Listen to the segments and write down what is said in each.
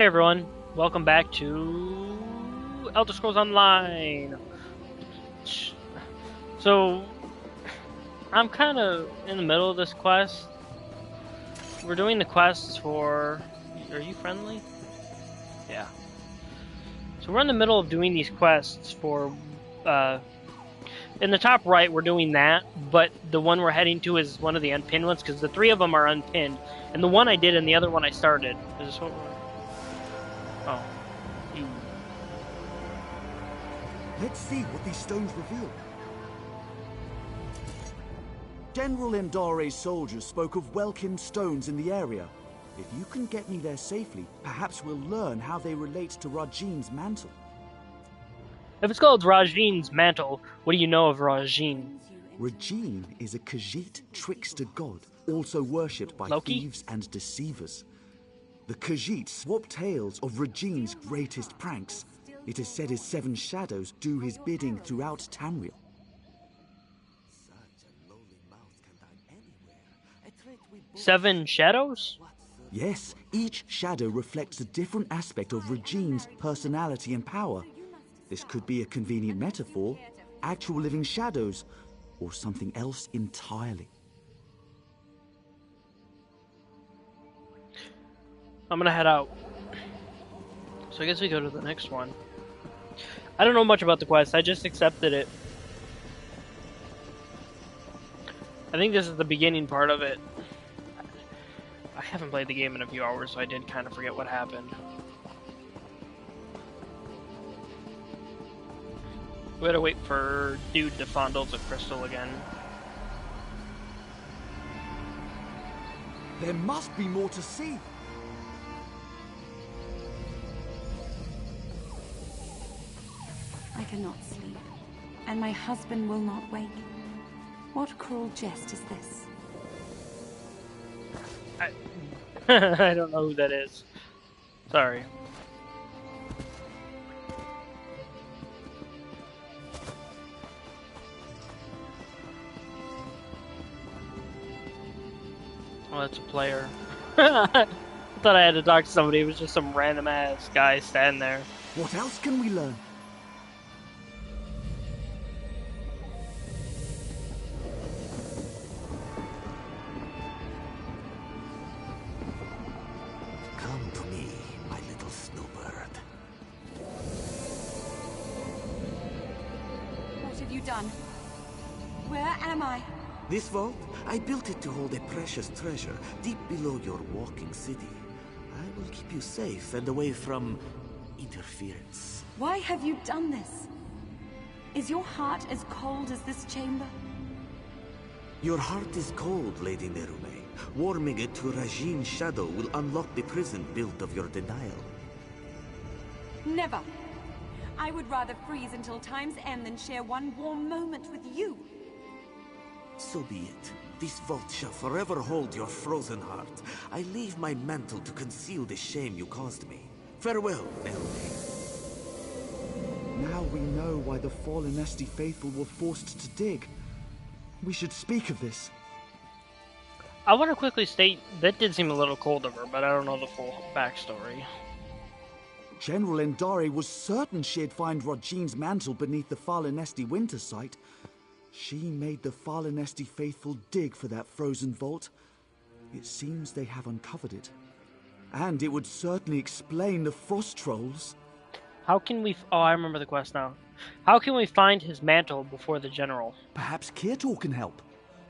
Hey everyone, welcome back to Elder Scrolls Online. So, I'm kind of in the middle of this quest. We're doing the quests for... Are you friendly? Yeah. So we're in the middle of doing these quests for... in the top right, we're doing that, but the one we're heading to is one of the unpinned ones, because the three of them are unpinned. And the one I did and the other one I started. Is this what we're... Oh. You... Let's see what these stones reveal. General Endare's soldiers spoke of welcome stones in the area. If you can get me there safely, perhaps we'll learn how they relate to Rajin's mantle. If it's called Rajin's mantle, what do you know of Rajin? Rajin is a Khajiit trickster god, also worshipped by Loki? thieves and deceivers. The Khajiit swap tales of Rajin's greatest pranks. It is said his 7 shadows do his bidding throughout Tamriel. Seven shadows? Yes, each shadow reflects a different aspect of Rajin's personality and power. This could be a convenient metaphor, actual living shadows, or something else entirely. I'm gonna head out. So I guess we go to the next one. I don't know much about the quest, I just accepted it. I think this is the beginning part of it. I haven't played the game in a few hours, so I did kind of forget what happened. We gotta wait for dude to fondle the crystal again. There must be more to see. I cannot sleep, and my husband will not wake. What cruel jest is this? I don't know who that is. Sorry. Oh, that's a player. I thought I had to talk to somebody. It was just some random ass guy standing there. What else can we learn? Come to me, my little snowbird. What have you done? Where am I? This vault, I built it to hold a precious treasure deep below your walking city. I will keep you safe and away from interference. Why have you done this? Is your heart as cold as this chamber? Your heart is cold, Lady Nerume. Warming it to Rajin's shadow will unlock the prison built of your denial. Never. I would rather freeze until time's end than share one warm moment with you. So be it. This vault shall forever hold your frozen heart. I leave my mantle to conceal the shame you caused me. Farewell, Nerume. Now we know why the fallen Esti faithful were forced to dig. We should speak of this. I want to quickly state, that did seem a little cold of her, but I don't know the full backstory. General Endare was certain she'd find Rajin's mantle beneath the fallen Esti winter site. She made the fallen Esti faithful dig for that frozen vault. It seems they have uncovered it. And it would certainly explain the frost trolls. How can we... Oh, I remember the quest now. How can we find his mantle before the general? Perhaps Kirtor can help.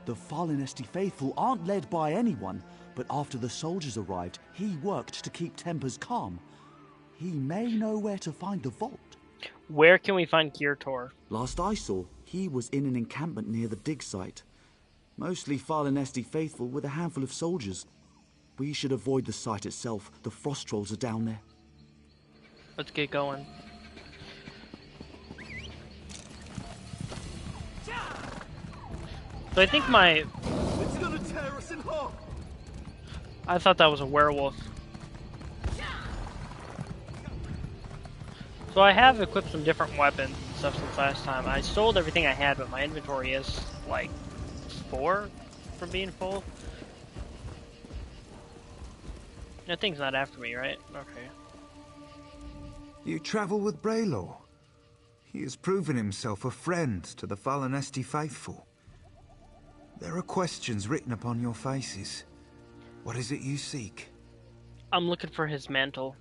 The fallen Esti faithful aren't led by anyone, but after the soldiers arrived, he worked to keep tempers calm. He may know where to find the vault. Where can we find Kirtor? Last I saw, he was in an encampment near the dig site. Mostly fallen Esti faithful with a handful of soldiers. We should avoid the site itself. The frost trolls are down there. Let's get going. So I think my... It's gonna tear us in half! I thought that was a werewolf. So I have equipped some different weapons and stuff since last time. I sold everything I had, but my inventory is like 4 from being full. That thing's not after me, right? Okay. You travel with Braylor. He has proven himself a friend to the Falinesti faithful. There are questions written upon your faces. What is it you seek? I'm looking for his mantle.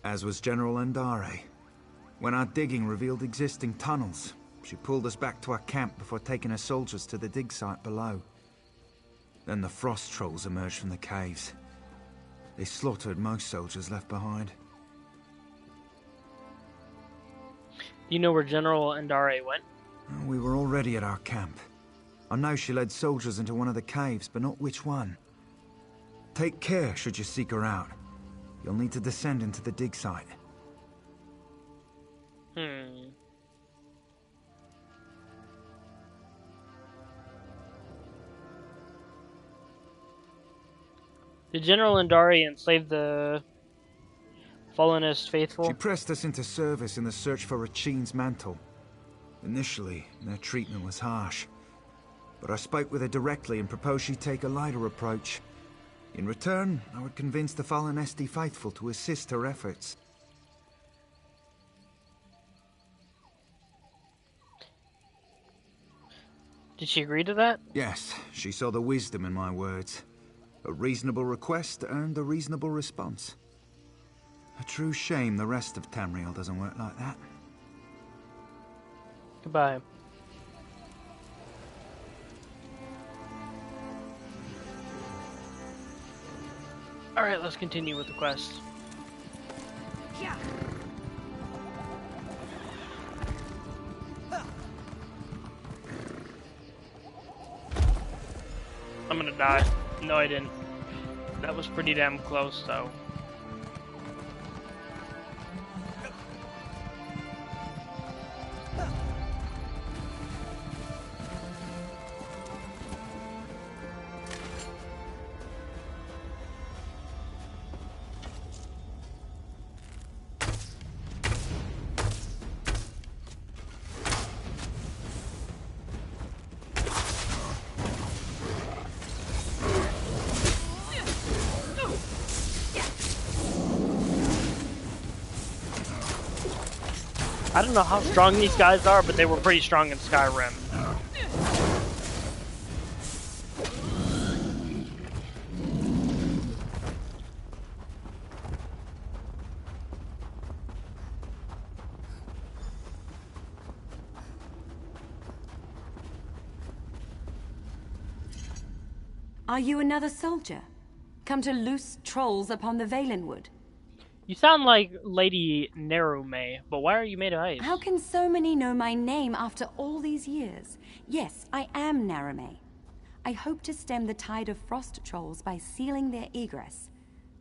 As was General Endare. When our digging revealed existing tunnels, she pulled us back to our camp before taking her soldiers to the dig site below. Then the frost trolls emerged from the caves. They slaughtered most soldiers left behind. You know where General Endare went? We were already at our camp. I know she led soldiers into one of the caves, but not which one. Take care should you seek her out. You'll need to descend into the dig site. Did General Endare enslave the Falinest faithful? She pressed us into service in the search for Rachin's mantle. Initially, their treatment was harsh. But I spoke with her directly and proposed she take a lighter approach. In return, I would convince the Falinesti faithful to assist her efforts. Did she agree to that? Yes, she saw the wisdom in my words. A reasonable request earned a reasonable response. A true shame the rest of Tamriel doesn't work like that. Goodbye. Alright, let's continue with the quest. Yeah. I'm gonna die. No, I didn't. That was pretty damn close, though. I don't know how strong these guys are, but they were pretty strong in Skyrim. Are you another soldier? Come to loose trolls upon the Valenwood? You sound like Lady Nerume, but why are you made of ice? How can so many know my name after all these years? Yes, I am Narume. I hope to stem the tide of frost trolls by sealing their egress,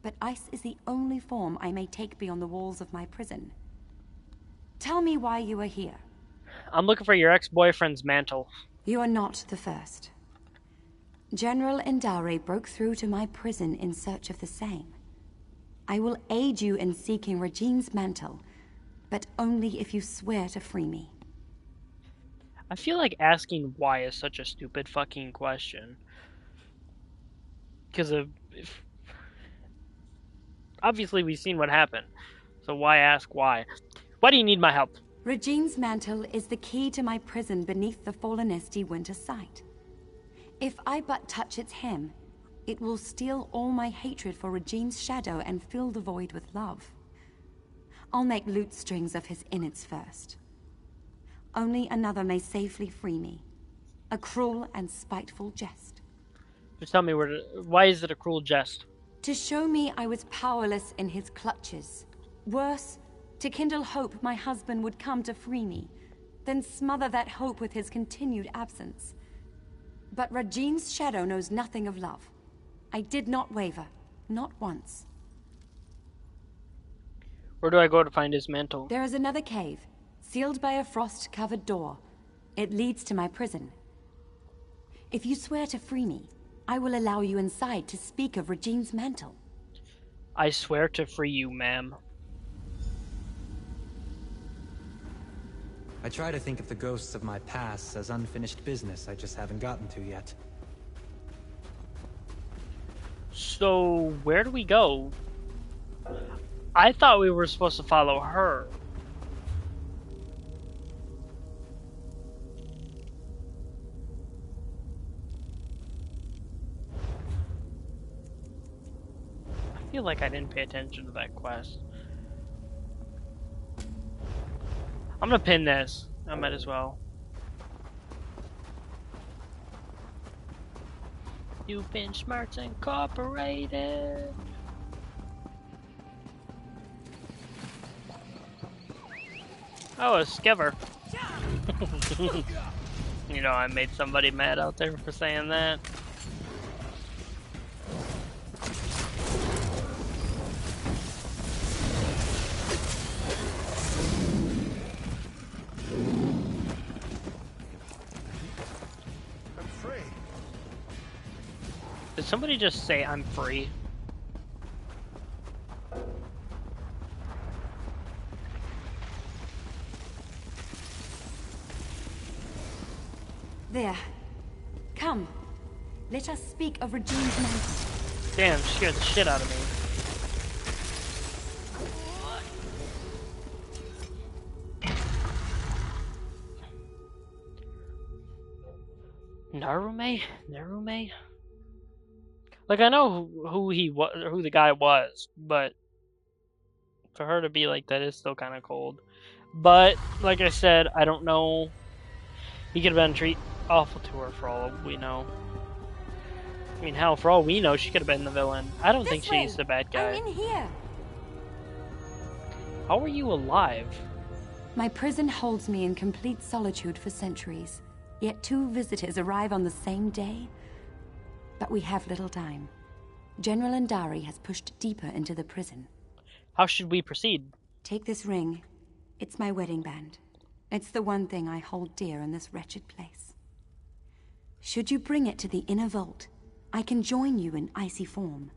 but ice is the only form I may take beyond the walls of my prison. Tell me why you are here. I'm looking for your ex-boyfriend's mantle. You are not the first. General Endare broke through to my prison in search of the same. I will aid you in seeking Regine's mantle, but only if you swear to free me. I feel like asking why is such a stupid fucking question. Because obviously we've seen what happened, so why ask why? Why do you need my help? Regine's mantle is the key to my prison beneath the Falinesti winter site. If I but touch its hem, it will steal all my hatred for Regine's shadow and fill the void with love. I'll make lute strings of his innards first. Only another may safely free me. A cruel and spiteful jest. Just tell me why is it a cruel jest? To show me I was powerless in his clutches. Worse, to kindle hope my husband would come to free me, then smother that hope with his continued absence. But Regine's shadow knows nothing of love. I did not waver, not once. Where do I go to find his mantle? There is another cave, sealed by a frost-covered door. It leads to my prison. If you swear to free me, I will allow you inside to speak of Regine's mantle. I swear to free you, ma'am. I try to think of the ghosts of my past as unfinished business I just haven't gotten to yet. So, where do we go? I thought we were supposed to follow her. I feel like I didn't pay attention to that quest. I'm gonna pin this. I might as well. You've been Smarts Incorporated. Oh, a skiver. You know, I made somebody mad out there for saying that. I'm free. Did somebody just say I'm free? There. Come. Let us speak of Regine's mantle. Damn, scared the shit out of me. Narume? Like, I know who he was, who the guy was, but for her to be like that is still kind of cold. But like I said, I don't know. He could have been awful to her for all we know. I mean, hell, for all we know, she could have been the villain. I don't think she's the bad guy. I'm in here. How are you alive? My prison holds me in complete solitude for centuries. Yet 2 visitors arrive on the same day. But we have little time. General Andari has pushed deeper into the prison. How should we proceed? Take this ring. It's my wedding band. It's the one thing I hold dear in this wretched place. Should you bring it to the inner vault, I can join you in icy form.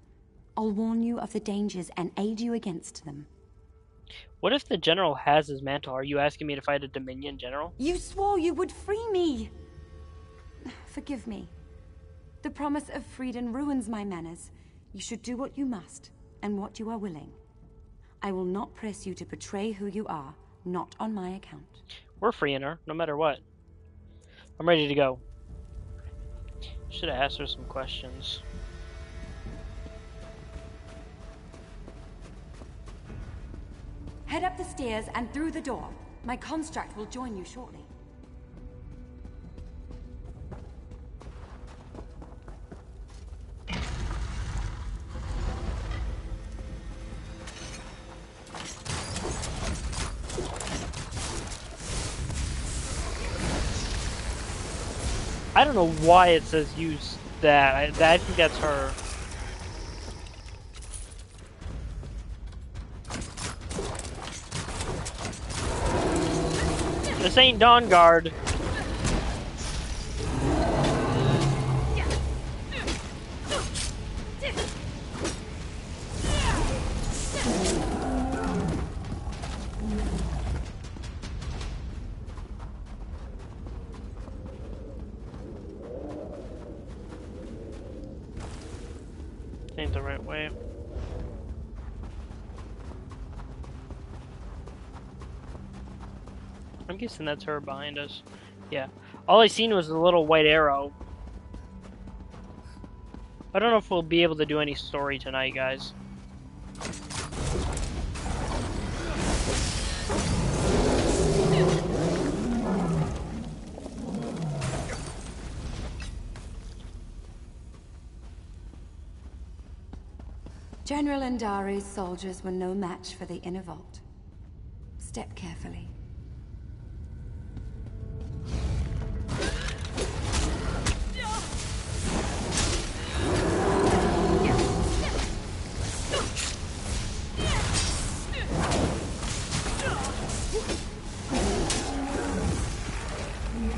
I'll warn you of the dangers and aid you against them. What if the general has his mantle? Are you asking me to fight a Dominion general? You swore you would free me! Forgive me. The promise of freedom ruins my manners. You should do what you must, and what you are willing. I will not press you to betray who you are, not on my account. We're freeing her, no matter what. I'm ready to go. Should have asked her some questions. Head up the stairs and through the door. My construct will join you shortly. I don't know why it says use that. I think that's her. This ain't Dawn Guard. Ain't the right way. I'm guessing that's her behind us. Yeah. All I seen was a little white arrow. I don't know if we'll be able to do any story tonight, guys. General Andari's soldiers were no match for the inner vault. Step carefully.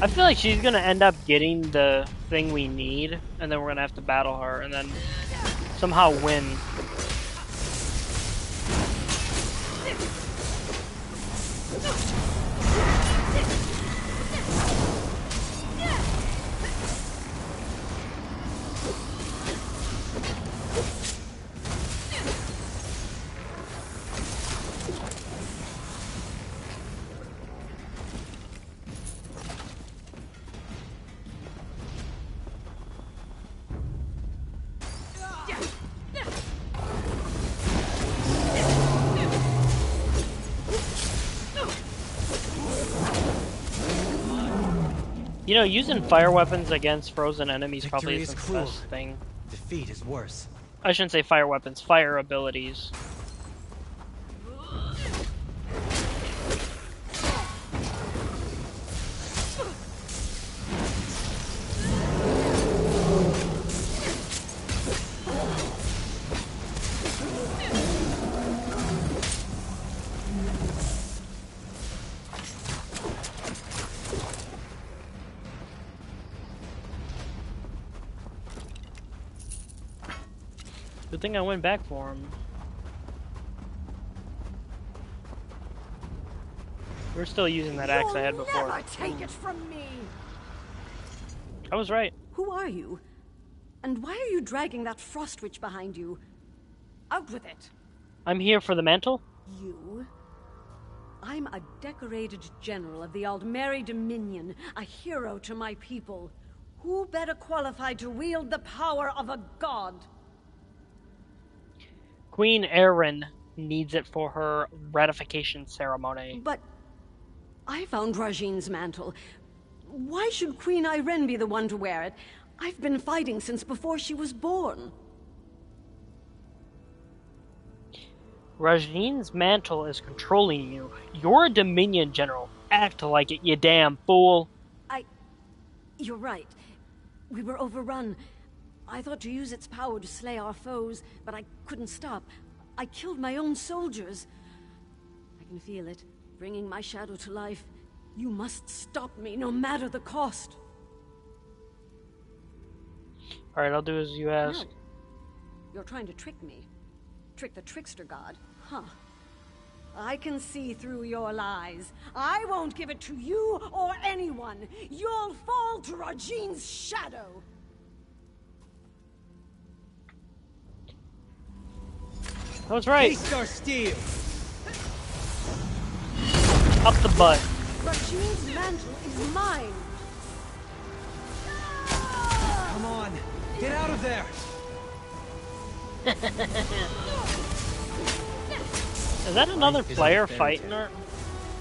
I feel like she's gonna end up getting the thing we need, and then we're gonna have to battle her, and then somehow win. You know, using fire weapons against frozen enemies probably Victory isn't is the cruel. best thing. Defeat is worse. I shouldn't say fire weapons, fire abilities. Good thing I went back for him. We're still using that axe I had before. Never take it from me! I was right. Who are you? And why are you dragging that frost witch behind you? Out with it! I'm here for the mantle. You? I'm a decorated general of the Aldmeri Dominion, a hero to my people. Who better qualified to wield the power of a god? Queen Erin needs it for her ratification ceremony. But I found Rajine's mantle. Why should Queen Irene be the one to wear it? I've been fighting since before she was born. Rajine's mantle is controlling you. You're a Dominion general. Act like it, you damn fool. You're right. We were overrun. I thought to use its power to slay our foes, but I couldn't stop. I killed my own soldiers. I can feel it, bringing my shadow to life. You must stop me, no matter the cost. Alright, I'll do as you ask. No. You're trying to trick me. Trick the trickster god, huh? I can see through your lies. I won't give it to you or anyone. You'll fall to Rajine's shadow. I was right. Taste our steel! Up the butt. Rajine's mantle is mine. Come on, get out of there! Is that another Life isn't player a fairy fighting tale, her?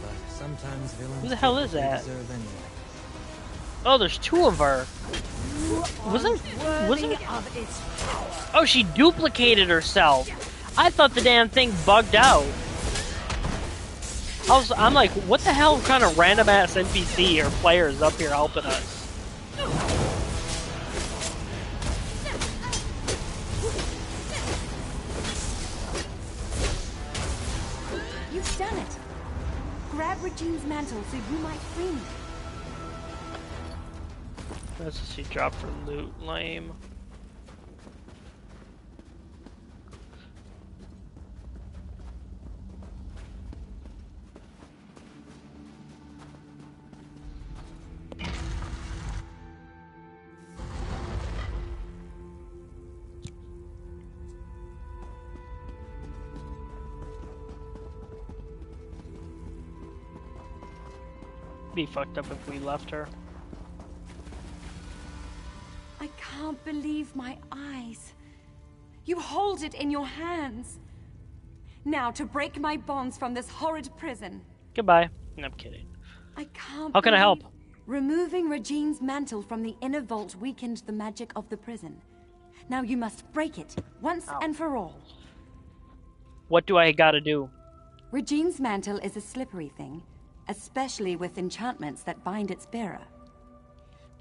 But sometimes villains Who the hell get is what they that? deserve anyway. Oh, there's two of her. Wasn't? Of its power. Oh, she duplicated herself. I thought the damn thing bugged out. I'm like, what the hell kind of random ass NPC or player is up here helping us? You've done it. Grab Rajine's mantle so you might free me. That's what she dropped for loot. Lame. Be fucked up if we left her. I can't believe my eyes. You hold it in your hands. Now to break my bonds from this horrid prison. Goodbye. No, I'm kidding. I can't. How can I help? believe Removing Rajine's mantle from the inner vault weakened the magic of the prison. Now you must break it once and for all. What do I gotta do? Rajine's mantle is a slippery thing, especially with enchantments that bind its bearer.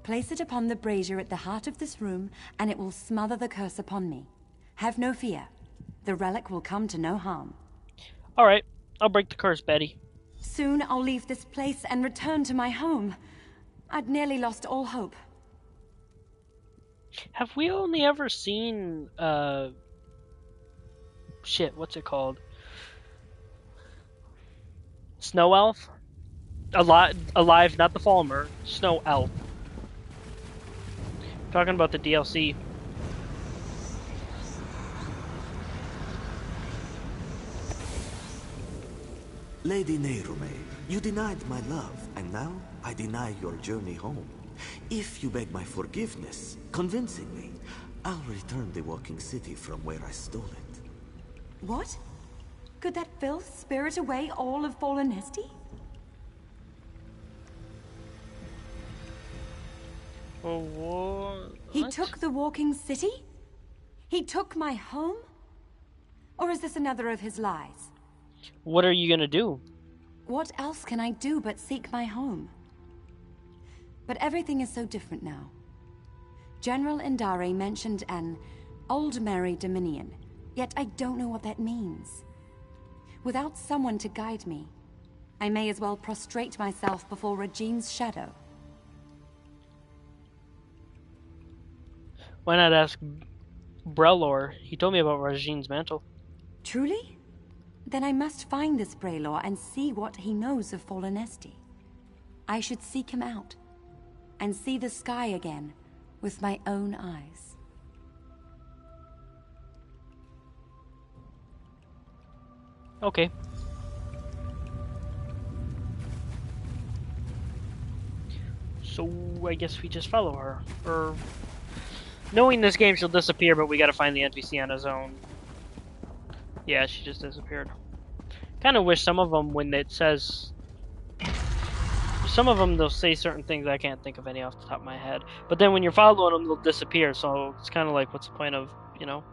Place it upon the brazier at the heart of this room, and it will smother the curse upon me. Have no fear. The relic will come to no harm. Alright, I'll break the curse, Betty. Soon I'll leave this place and return to my home. I'd nearly lost all hope. Have we only ever seen, shit, what's it called? Snow Elf? Alive, not the Falmer. Snow Elf. Talking about the DLC. Lady Nehrume, you denied my love, and now I deny your journey home. If you beg my forgiveness, convincingly, I'll return the walking city from where I stole it. What? Could that filth spirit away all of Fallen Esty? Oh, He what? took the walking city? He took my home? Or is this another of his lies? What are you gonna do? What else can I do but seek my home? But everything is so different now. General Indari mentioned an Old Merry Dominion, yet I don't know what that means. Without someone to guide me, I may as well prostrate myself before Regine's shadow. Why not ask Brelor? He told me about Regine's mantle. Truly? Then I must find this Brelor and see what he knows of Fallen Esti. I should seek him out and see the sky again with my own eyes. Okay. So I guess we just follow her. Or knowing this game, she'll disappear, but we gotta find the NPC on his own. Yeah, she just disappeared. Kind of wish some of them, when it says, some of them they'll say certain things I can't think of any off the top of my head. But then when you're following them, they'll disappear. So it's kind of like, what's the point of, you know?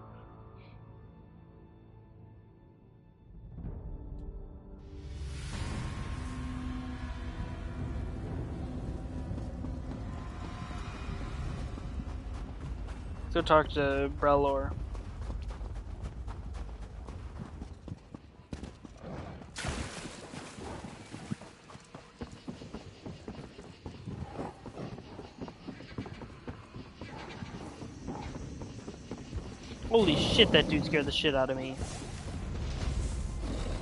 Let's go talk to Brelor. Holy shit, that dude scared the shit out of me.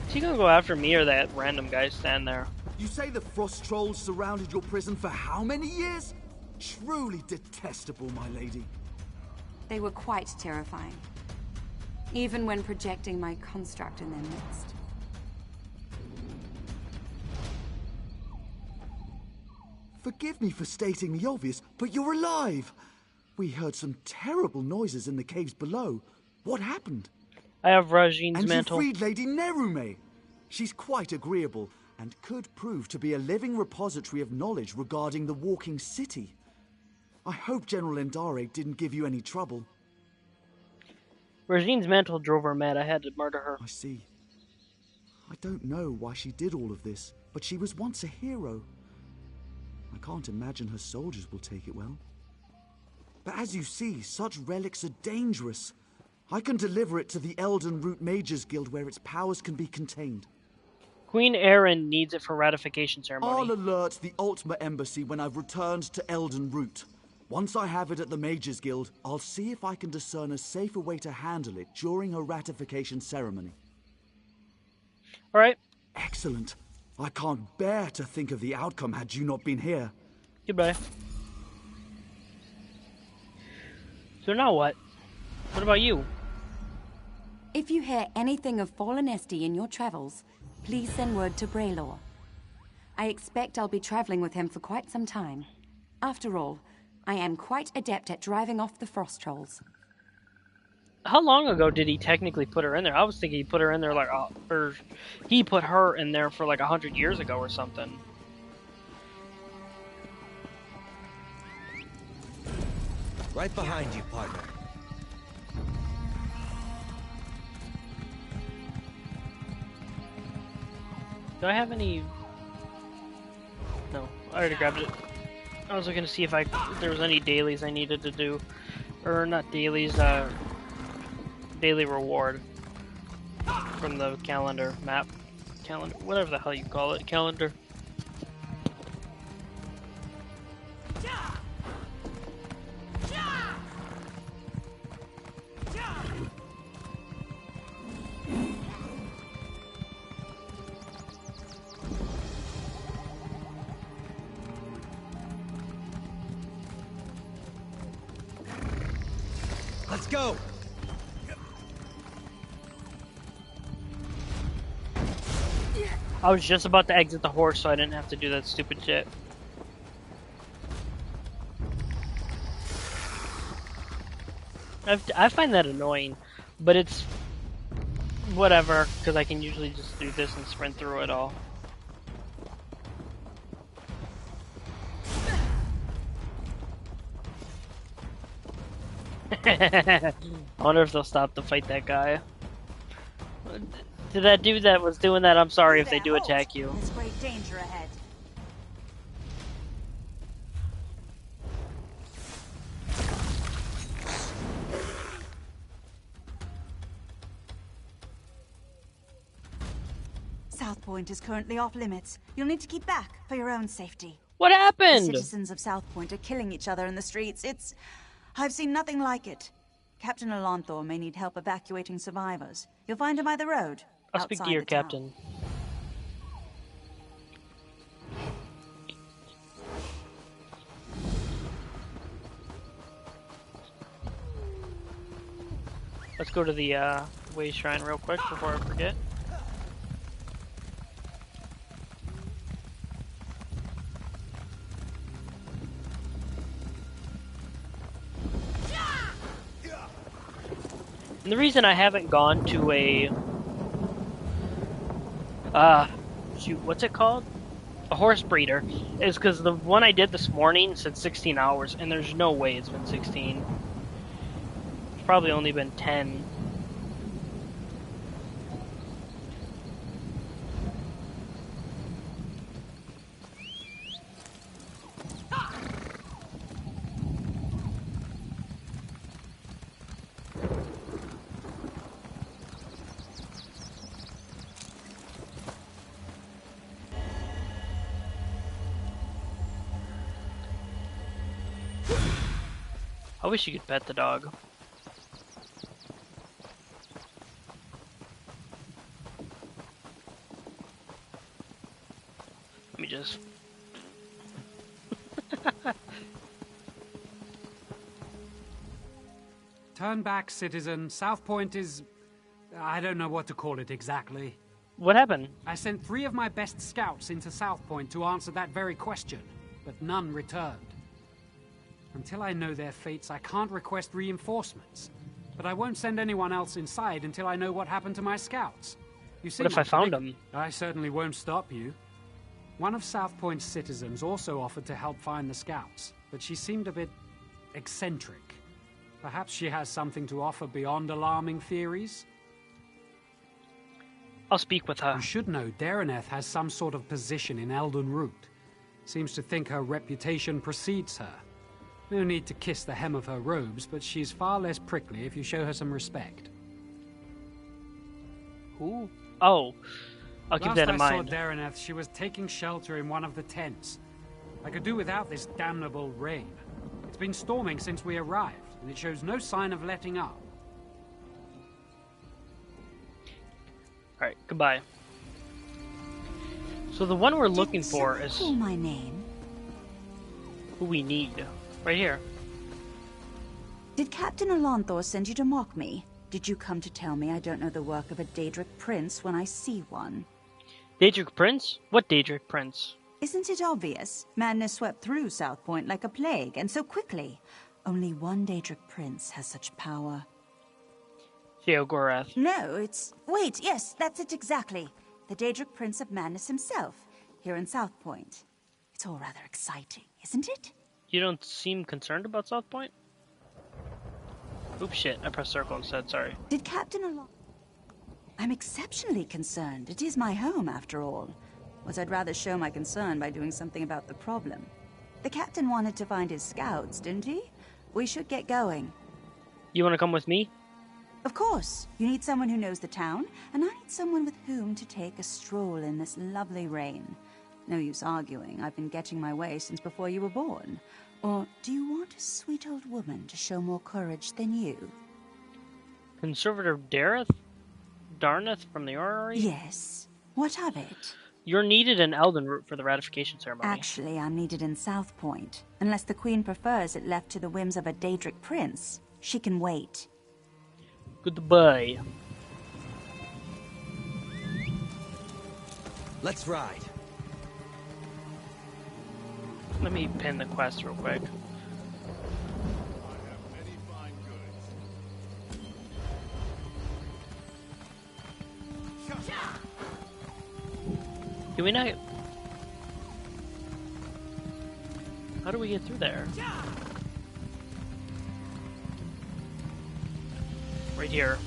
Is he gonna go after me or that random guy stand there? You say the frost trolls surrounded your prison for how many years? Truly detestable, my lady. They were quite terrifying, even when projecting my construct in their midst. Forgive me for stating the obvious, but you're alive! We heard some terrible noises in the caves below. What happened? I have Regine's And mantle. you freed Lady Nerume. She's quite agreeable, and could prove to be a living repository of knowledge regarding the walking city. I hope General Indari didn't give you any trouble. Regine's mantle drove her mad. I had to murder her. I see. I don't know why she did all of this, but she was once a hero. I can't imagine her soldiers will take it well. But as you see, such relics are dangerous. I can deliver it to the Elden Root Mages Guild where its powers can be contained. Queen Erin needs it for ratification ceremony. I'll alert the Ultima Embassy when I've returned to Elden Root. Once I have it at the Mages Guild, I'll see if I can discern a safer way to handle it during her ratification ceremony. Alright, Excellent. I can't bear to think of the outcome had you not been here. goodbye. So now what? What about you? If you hear anything of Fallen Esti in your travels, please send word to Brelor. I expect I'll be traveling with him for quite some time. After all, I am quite adept at driving off the frost trolls. How long ago did he technically put her in there? I was thinking he put her in there like, or he put her in there for like 100 years ago or something. Right behind you, partner. Do I have any? No, I already grabbed it. I was looking to see if there was any dailies I needed to do, or not dailies, daily reward from the calendar map, calendar, whatever the hell you call it, calendar. Let's go! I was just about to exit the horse so I didn't have to do that stupid shit. I find that annoying, but it's whatever, because I can usually just do this and sprint through it all. I wonder if they'll stop to fight that guy. To that dude that was doing that, I'm sorry if they do attack you. There's great danger ahead. South Point is currently off limits. You'll need to keep back for your own safety. What happened? The citizens of South Point are killing each other in the streets. I've seen nothing like it. Captain Alonthor may need help evacuating survivors. You'll find him by the road. I'll speak to your captain. Let's go to the Way Shrine real quick before I forget. And the reason I haven't gone to a shoot, what's it called? A horse breeder is because the one I did this morning said 16 hours, and there's no way it's been 16. It's probably only been 10. I wish you could pet the dog. Let me just... Turn back, citizen. South Point is... I don't know what to call it exactly. What happened? I sent 3 of my best scouts into South Point to answer that very question, but none returned. Until I know their fates, I can't request reinforcements. But I won't send anyone else inside until I know what happened to my scouts. You see, what if I found them? I certainly won't stop you. One of South Point's citizens also offered to help find the scouts, but she seemed a bit eccentric. Perhaps she has something to offer beyond alarming theories? I'll speak with her. You should know Dareneth has some sort of position in Elden Root. Seems to think her reputation precedes her. No need to kiss the hem of her robes, but she's far less prickly if you show her some respect. Who? Oh, I'll keep that in mind. Last I saw Dareneth, she was taking shelter in one of the tents. I could do without this damnable rain. It's been storming since we arrived, and it shows no sign of letting up. Alright, goodbye. So the one we're looking for is... Call my name. Who we need. Right here. Did Captain Alonthor send you to mock me? Did you come to tell me I don't know the work of a Daedric prince when I see one? Daedric prince? What Daedric prince? Isn't it obvious? Madness swept through South Point like a plague, and so quickly. Only one Daedric prince has such power. Sheogorath. No, it's... Wait, yes, that's it exactly. The Daedric Prince of Madness himself, here in South Point. It's all rather exciting, isn't it? You don't seem concerned about South Point? Oops, shit. I pressed circle instead, sorry. Did Captain Alon... I'm exceptionally concerned. It is my home, after all. Was I'd rather show my concern by doing something about the problem. The captain wanted to find his scouts, didn't he? We should get going. You want to come with me? Of course. You need someone who knows the town, and I need someone with whom to take a stroll in this lovely rain. No use arguing. I've been getting my way since before you were born. Or do you want a sweet old woman to show more courage than you? Conservator Darneth from the Orrery? Yes. What of it? You're needed in Elden Root for the ratification ceremony. Actually, I'm needed in South Point. Unless the Queen prefers it left to the whims of a Daedric prince. She can wait. Goodbye. Let's ride. Let me pin the quest real quick. Do we not... How do we get through there? right here.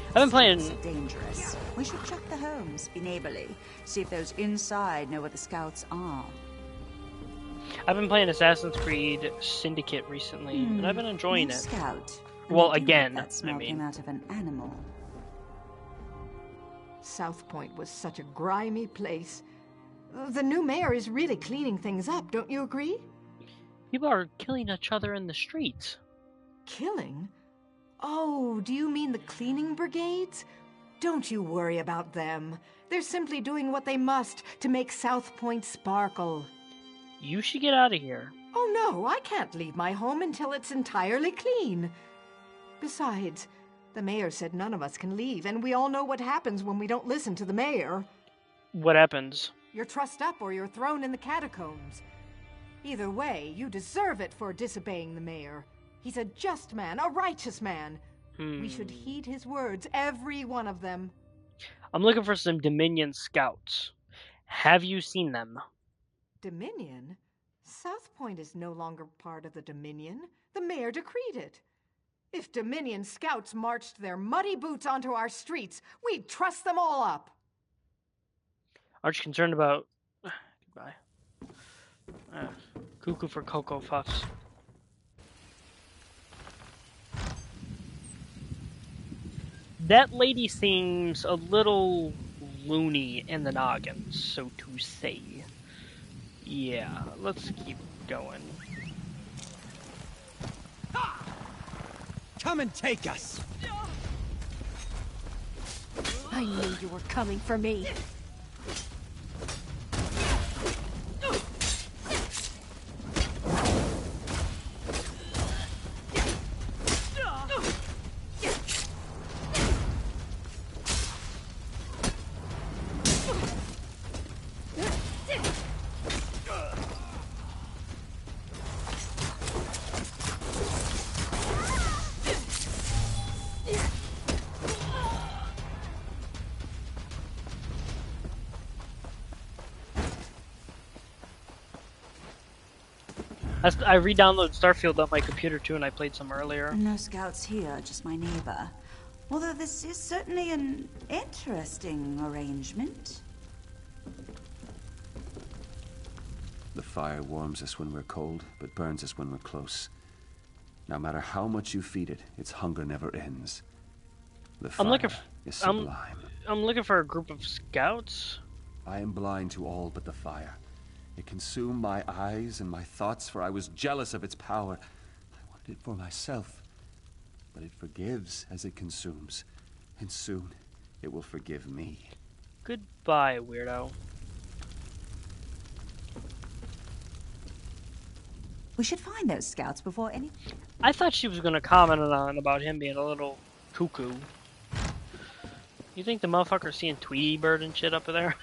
I've been playing. Dangerous. We should check the homes, be neighborly, see if those inside know where the scouts are. I've been playing Assassin's Creed Syndicate recently, and I've been enjoying it. Scout. Well, again, that smell came out of an animal. South Point was such a grimy place. The new mayor is really cleaning things up, don't you agree? People are killing each other in the streets. Killing? Oh, do you mean the cleaning brigades? Don't you worry about them. They're simply doing what they must to make South Point sparkle. You should get out of here. Oh no, I can't leave my home until it's entirely clean. Besides, the mayor said none of us can leave, and we all know what happens when we don't listen to the mayor. What happens? You're trussed up or you're thrown in the catacombs. Either way, you deserve it for disobeying the mayor. He's a just man, a righteous man. We should heed his words, every one of them. I'm looking for some Dominion scouts. Have you seen them? Dominion? South Point is no longer part of the Dominion. The mayor decreed it. If Dominion scouts marched their muddy boots onto our streets, we'd truss them all up. Aren't you concerned about... Goodbye. Cuckoo for Cocoa Puffs. That lady seems a little loony in the noggin, so to say. Yeah, let's keep going. Come and take us! I knew you were coming for me. I re-downloaded Starfield on my computer too, and I played some earlier. No scouts here, just my neighbor. Although this is certainly an interesting arrangement. The fire warms us when we're cold, but burns us when we're close. No matter how much you feed it, its hunger never ends. The fire is sublime. I'm looking for a group of scouts. I am blind to all but the fire. It consumed my eyes and my thoughts, for I was jealous of its power. I wanted it for myself. But it forgives as it consumes, and soon it will forgive me. Goodbye, weirdo. We should find those scouts before any... I thought she was going to comment on about him being a little cuckoo. You think the motherfucker's seeing Tweety Bird and shit up there?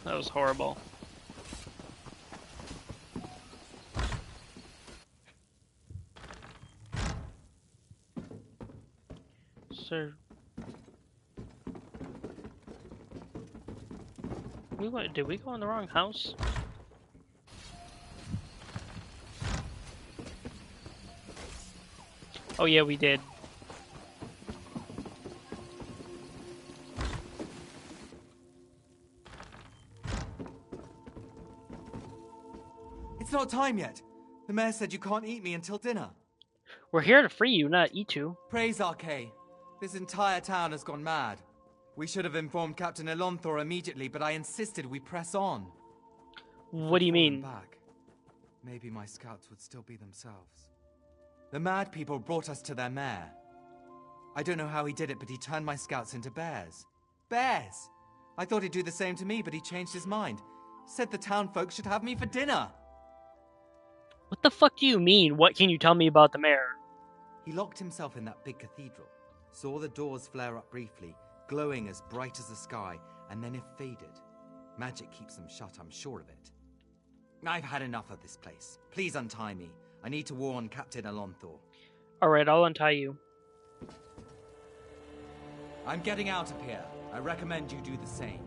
That was horrible. Sir. Did we go in the wrong house? Oh yeah, we did. It's not time yet. The mayor said you can't eat me until dinner. We're here to free you, not eat you. Praise Arcay. This entire town has gone mad. We should have informed Captain Elonthor immediately, but I insisted we press on. What do you mean? Back. Maybe my scouts would still be themselves. The mad people brought us to their mayor. I don't know how he did it, but he turned my scouts into bears. Bears! I thought he'd do the same to me, but he changed his mind. Said the town folks should have me for dinner. What the fuck do you mean? What can you tell me about the mayor? He locked himself in that big cathedral, saw the doors flare up briefly, glowing as bright as the sky, and then it faded. Magic keeps them shut, I'm sure of it. I've had enough of this place. Please untie me. I need to warn Captain Elonthor. Alright, I'll untie you. I'm getting out of here. I recommend you do the same.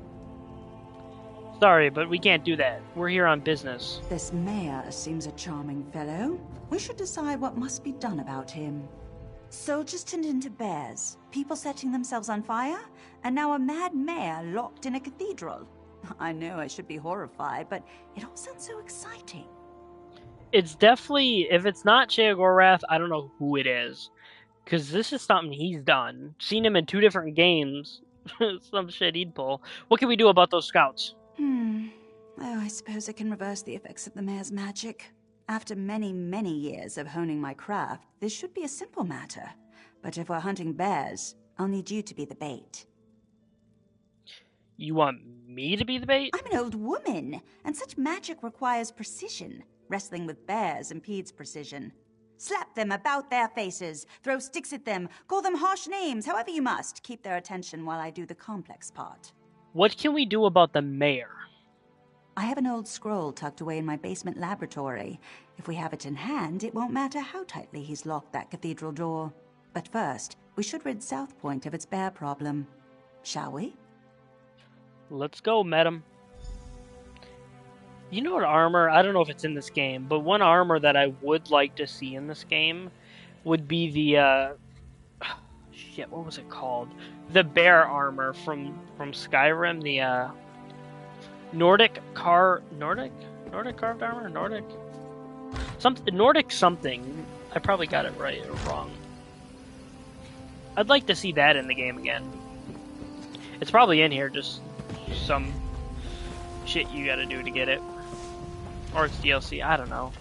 Sorry, but we can't do that. We're here on business. This mayor seems a charming fellow. We should decide what must be done about him. Soldiers turned into bears, people setting themselves on fire, and now a mad mayor locked in a cathedral. I know I should be horrified, but it all sounds so exciting. It's definitely, if it's not Sheogorath, I don't know who it is. Because this is something he's done. Seen him in 2 different games. Some shit he'd pull. What can we do about those scouts? Oh, I suppose I can reverse the effects of the mayor's magic. After many, many years of honing my craft, this should be a simple matter. But if we're hunting bears, I'll need you to be the bait. You want me to be the bait? I'm an old woman, and such magic requires precision. Wrestling with bears impedes precision. Slap them about their faces, throw sticks at them, call them harsh names, however you must. Keep their attention while I do the complex part. What can we do about the mayor? I have an old scroll tucked away in my basement laboratory. If we have it in hand, it won't matter how tightly he's locked that cathedral door. But first, we should rid South Point of its bear problem. Shall we? Let's go, madam. You know what armor? I don't know if it's in this game, but one armor that I would like to see in this game would be the, shit, what was it called? The bear armor from Skyrim, the, Nordic carved armor? Nordic something. I probably got it right or wrong. I'd like to see that in the game again. It's probably in here, just some shit you gotta do to get it. Or it's DLC, I don't know.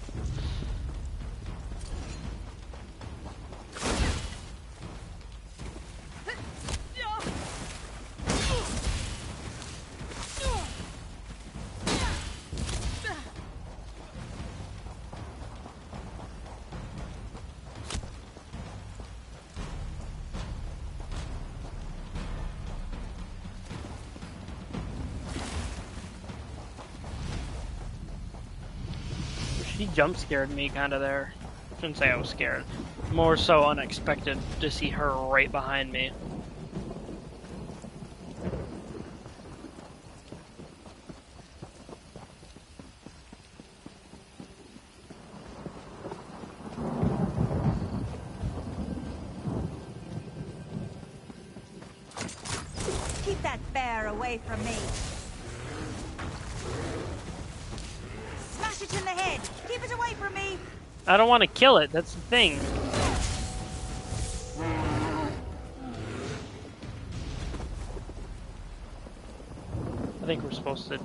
She jump scared me kind of there. Shouldn't say I was scared. More so unexpected to see her right behind me. Keep that bear away from me. Smash it in the head. Keep it away from me. I don't want to kill it, that's the thing. I think we're supposed to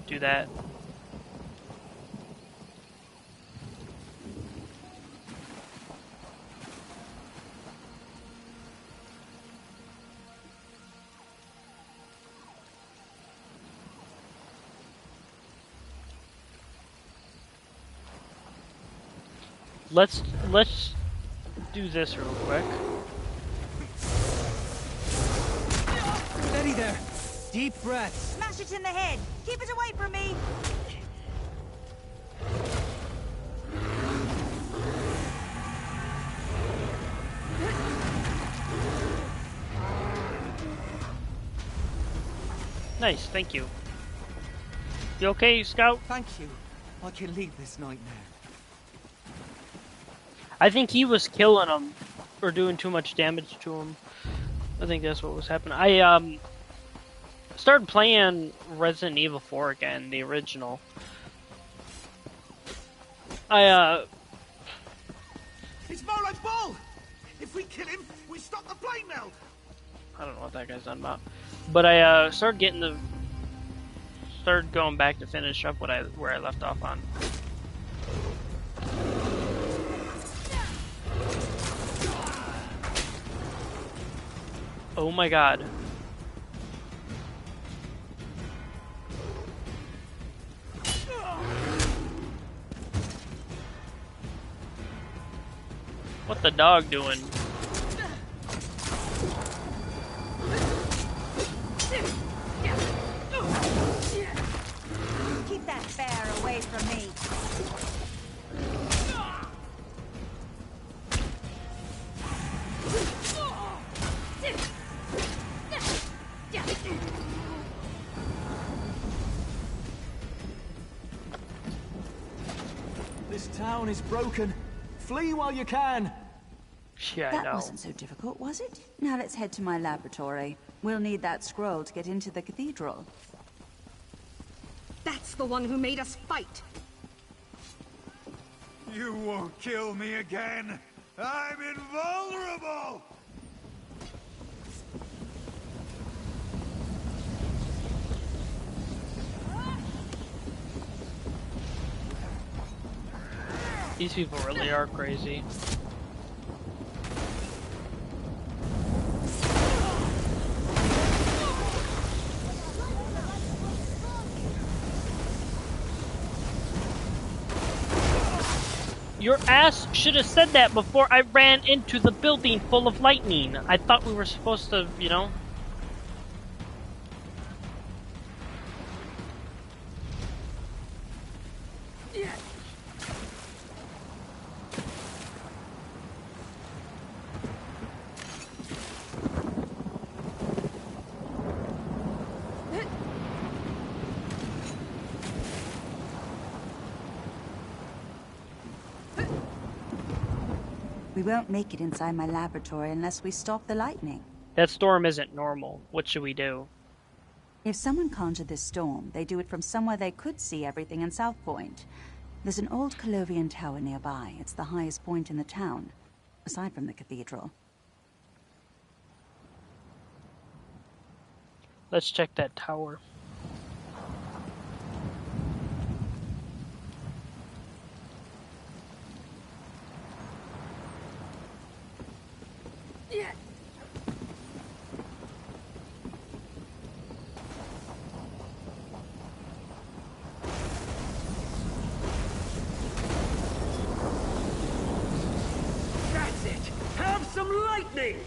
do that. Let's do this real quick. Steady there. Deep breaths. Smash it in the head. Keep it away from me. Nice, thank you. You okay, Scout? Thank you. I can leave this nightmare. I think he was killing him, or doing too much damage to him. I think that's what was happening. I started playing Resident Evil 4 again, the original. It's Molo's ball! If we kill him, we stop the flame melt! I don't know what that guy's on about. But I started going back to finish up where I left off on. Oh my god. What the dog doing? Keep that bear away from me. This town is broken. Flee while you can. Yeah, I know. That wasn't so difficult, was it? Now let's head to my laboratory. We'll need that scroll to get into the cathedral. That's the one who made us fight. You won't kill me again. I'm invulnerable! These people really are crazy. Your ass should have said that before I ran into the building full of lightning. I thought we were supposed to, you know. We won't make it inside my laboratory unless we stop the lightning. That storm isn't normal. What should we do? If someone conjured this storm, they do it from somewhere they could see everything in South Point. There's an old Colovian tower nearby. It's the highest point in the town, aside from the cathedral. Let's check that tower. That's it! Have some lightning!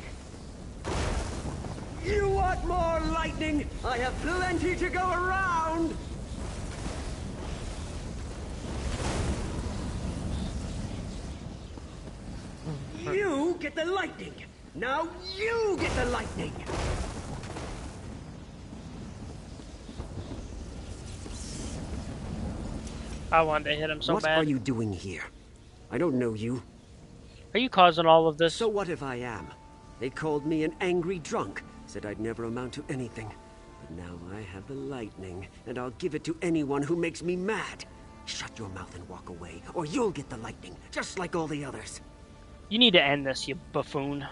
You want more lightning? I have plenty to go around! You get the lightning! Now you get the lightning! I wanted to hit him so bad. What are you doing here? I don't know you. Are you causing all of this? So what if I am? They called me an angry drunk, said I'd never amount to anything. But now I have the lightning, and I'll give it to anyone who makes me mad. Shut your mouth and walk away, or you'll get the lightning, just like all the others. You need to end this, you buffoon.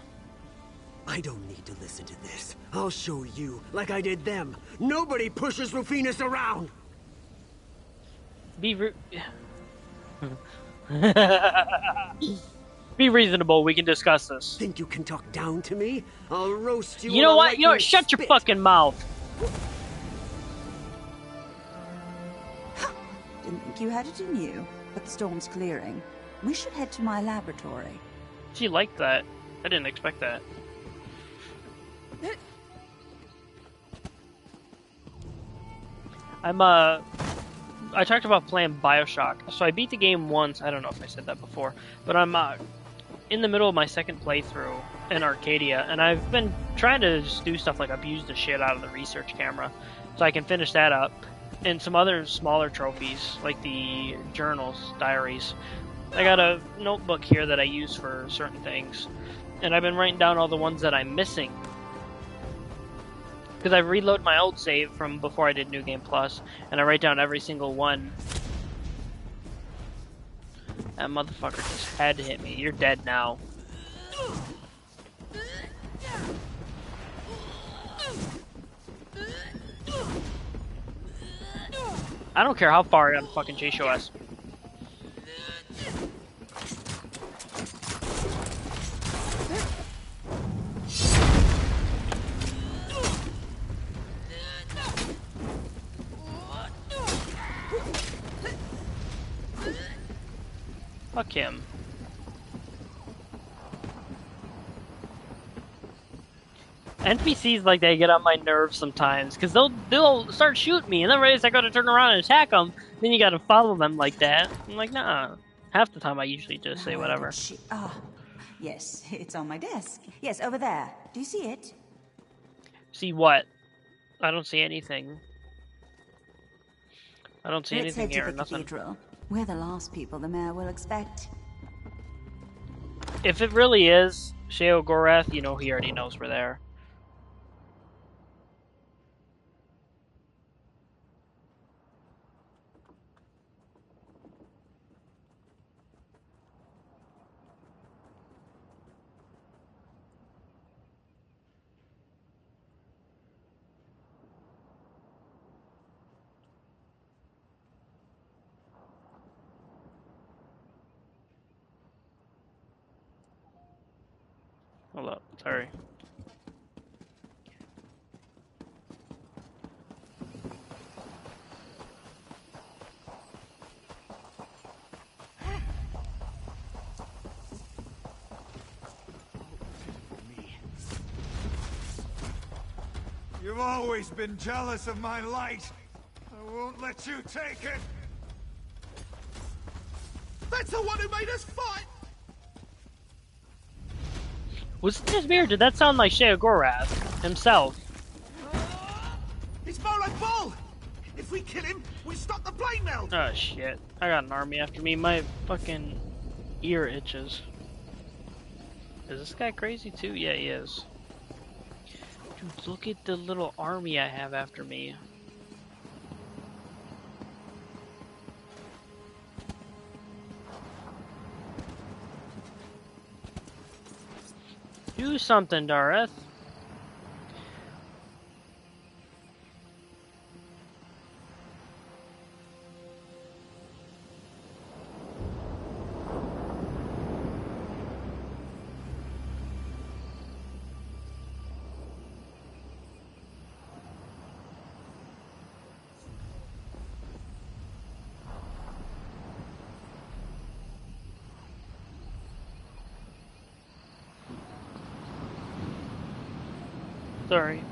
I don't need to listen to this. I'll show you, like I did them. Nobody pushes Rufinus around! Be Be reasonable, we can discuss this. Think you can talk down to me? I'll roast you. You know what? You know what? Shut your fucking mouth. Didn't think you had it in you, but the storm's clearing. We should head to my laboratory. She liked that. I didn't expect that. I talked about playing Bioshock. So I beat the game once. I don't know if I said that before. But I'm in the middle of my second playthrough in Arcadia. And I've been trying to just do stuff like abuse the shit out of the research camera. So I can finish that up. And some other smaller trophies, like the journals, diaries. I got a notebook here that I use for certain things. And I've been writing down all the ones that I'm missing. Because I reload my old save from before I did New Game Plus, and I write down every single one. That motherfucker just had to hit me. You're dead now. I don't care how far I gotta fucking chase your ass. Fuck him. NPCs like they get on my nerves sometimes, because they'll start shooting me, and then right as I gotta turn around and attack them, then you gotta follow them like that. I'm like, nah. Half the time I usually just say whatever. Yes, it's on my desk. Yes, over there. Do you see it? See what? I don't see anything. I don't see anything here. Let's head to the Nothing. cathedral. We're the last people the mayor will expect. If it really is Sheogorath, you know he already knows we're there. Hold up, sorry. You've always been jealous of my light. I won't let you take it. That's the one who made us fight! Was this weird? Did that sound like Sheogorath himself? It's Molag Bal! If we kill him, we stop the blade melt! Oh shit. I got an army after me. My fucking ear itches. Is this guy crazy too? Yeah, he is. Dude, look at the little army I have after me. Do something, Dareth. Sorry.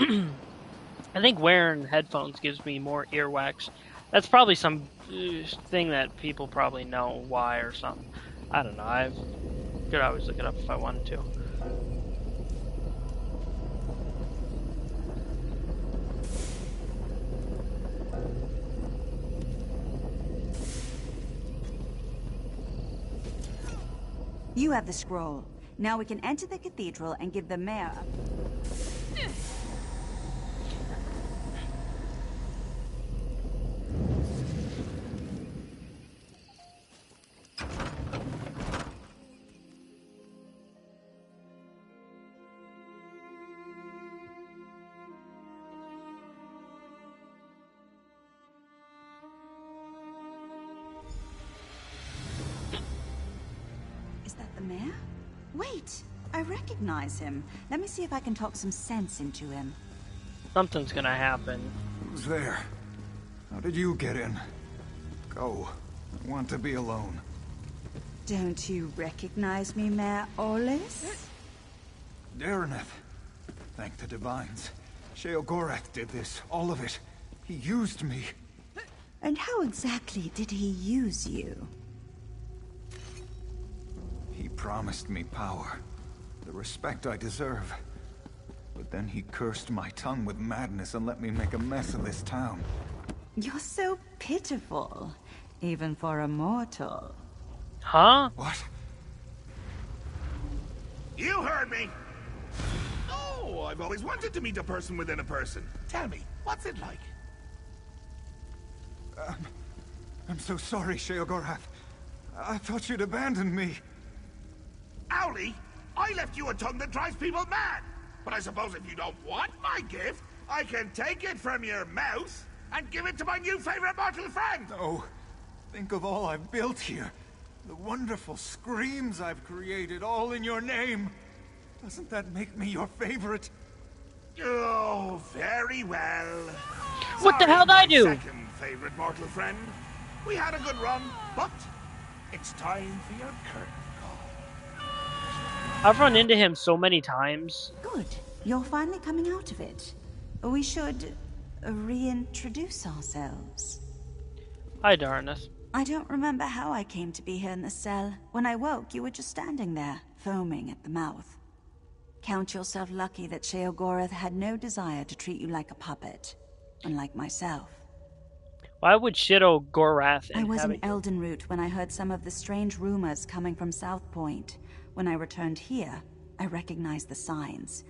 I think wearing headphones gives me more earwax. That's probably some thing that people probably know why or something. I don't know. I could always look it up if I wanted to. You have the scroll. Now we can enter the cathedral and give the mayor a... Is that the mayor? Wait, I recognize him. Let me see if I can talk some sense into him. Something's gonna happen. Who's there? How did you get in? Go. I want to be alone. Don't you recognize me, Mayor Olis? Dareneth. Thank the Divines. Sheogorath did this, all of it. He used me. And how exactly did he use you? He promised me power, the respect I deserve. But then he cursed my tongue with madness and let me make a mess of this town. You're so pitiful, even for a mortal. Huh? What? You heard me! Oh, I've always wanted to meet a person within a person. Tell me, what's it like? I'm so sorry, Sheogorath. I thought you'd abandoned me. Owlie, I left you a tongue that drives people mad. But I suppose if you don't want my gift, I can take it from your mouth and give it to my new favorite mortal friend. No. Think of all I've built here. The wonderful screams I've created, all in your name. Doesn't that make me your favorite? Oh, very well. What the hell did I do? Second favorite mortal friend. We had a good run, but it's time for your curtain call. I've run into him so many times. Good. You're finally coming out of it. We should reintroduce ourselves. Hi, Darneth. I don't remember how I came to be here in the cell. When I woke, you were just standing there, foaming at the mouth. Count yourself lucky that Sheogorath had no desire to treat you like a puppet, unlike myself. Why would Sheogorath I was in inhabit you? Eldenroot when I heard some of the strange rumors coming from South Point. When I returned here, I recognized the signs.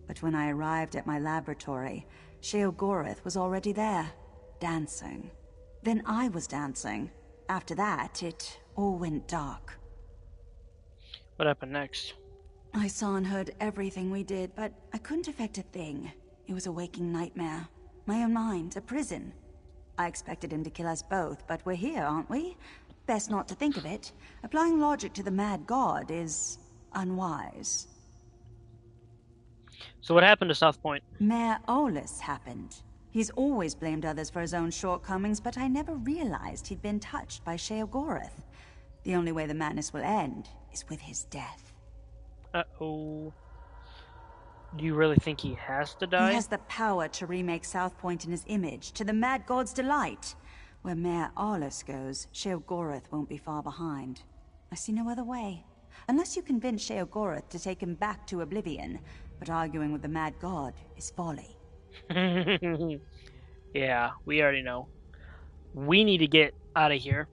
But when I arrived at my laboratory, Sheogorath was already there, dancing. Then I was dancing. After that, it all went dark. What happened next? I saw and heard everything we did, but I couldn't affect a thing. It was a waking nightmare. My own mind, a prison. I expected him to kill us both, but we're here, aren't we? Best not to think of it. Applying logic to the mad god is unwise. So what happened to South Point? Mayor Olus happened. He's always blamed others for his own shortcomings, but I never realized he'd been touched by Sheogorath. The only way the madness will end is with his death. Uh-oh. Do you really think he has to die? He has the power to remake South Point in his image, to the mad god's delight. Where Mayor Olus goes, Sheogorath won't be far behind. I see no other way. Unless you convince Sheogorath to take him back to oblivion, but arguing with the mad god is folly. Yeah, we already know. We need to get out of here.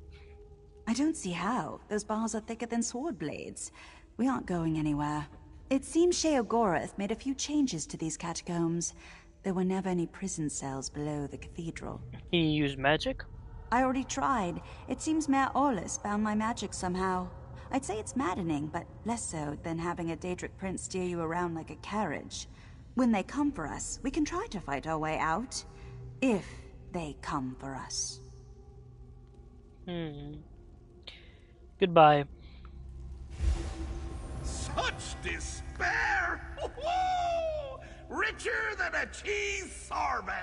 I don't see how. Those bars are thicker than sword blades. We aren't going anywhere. It seems Sheogorath made a few changes to these catacombs. There were never any prison cells below the cathedral. Can you use magic? I already tried. It seems Mayor Olus found my magic somehow. I'd say it's maddening, but less so than having a Daedric prince steer you around like a carriage. When they come for us, we can try to fight our way out. If they come for us. Goodbye. Such despair! Woo-hoo! Richer than a cheese sorbet!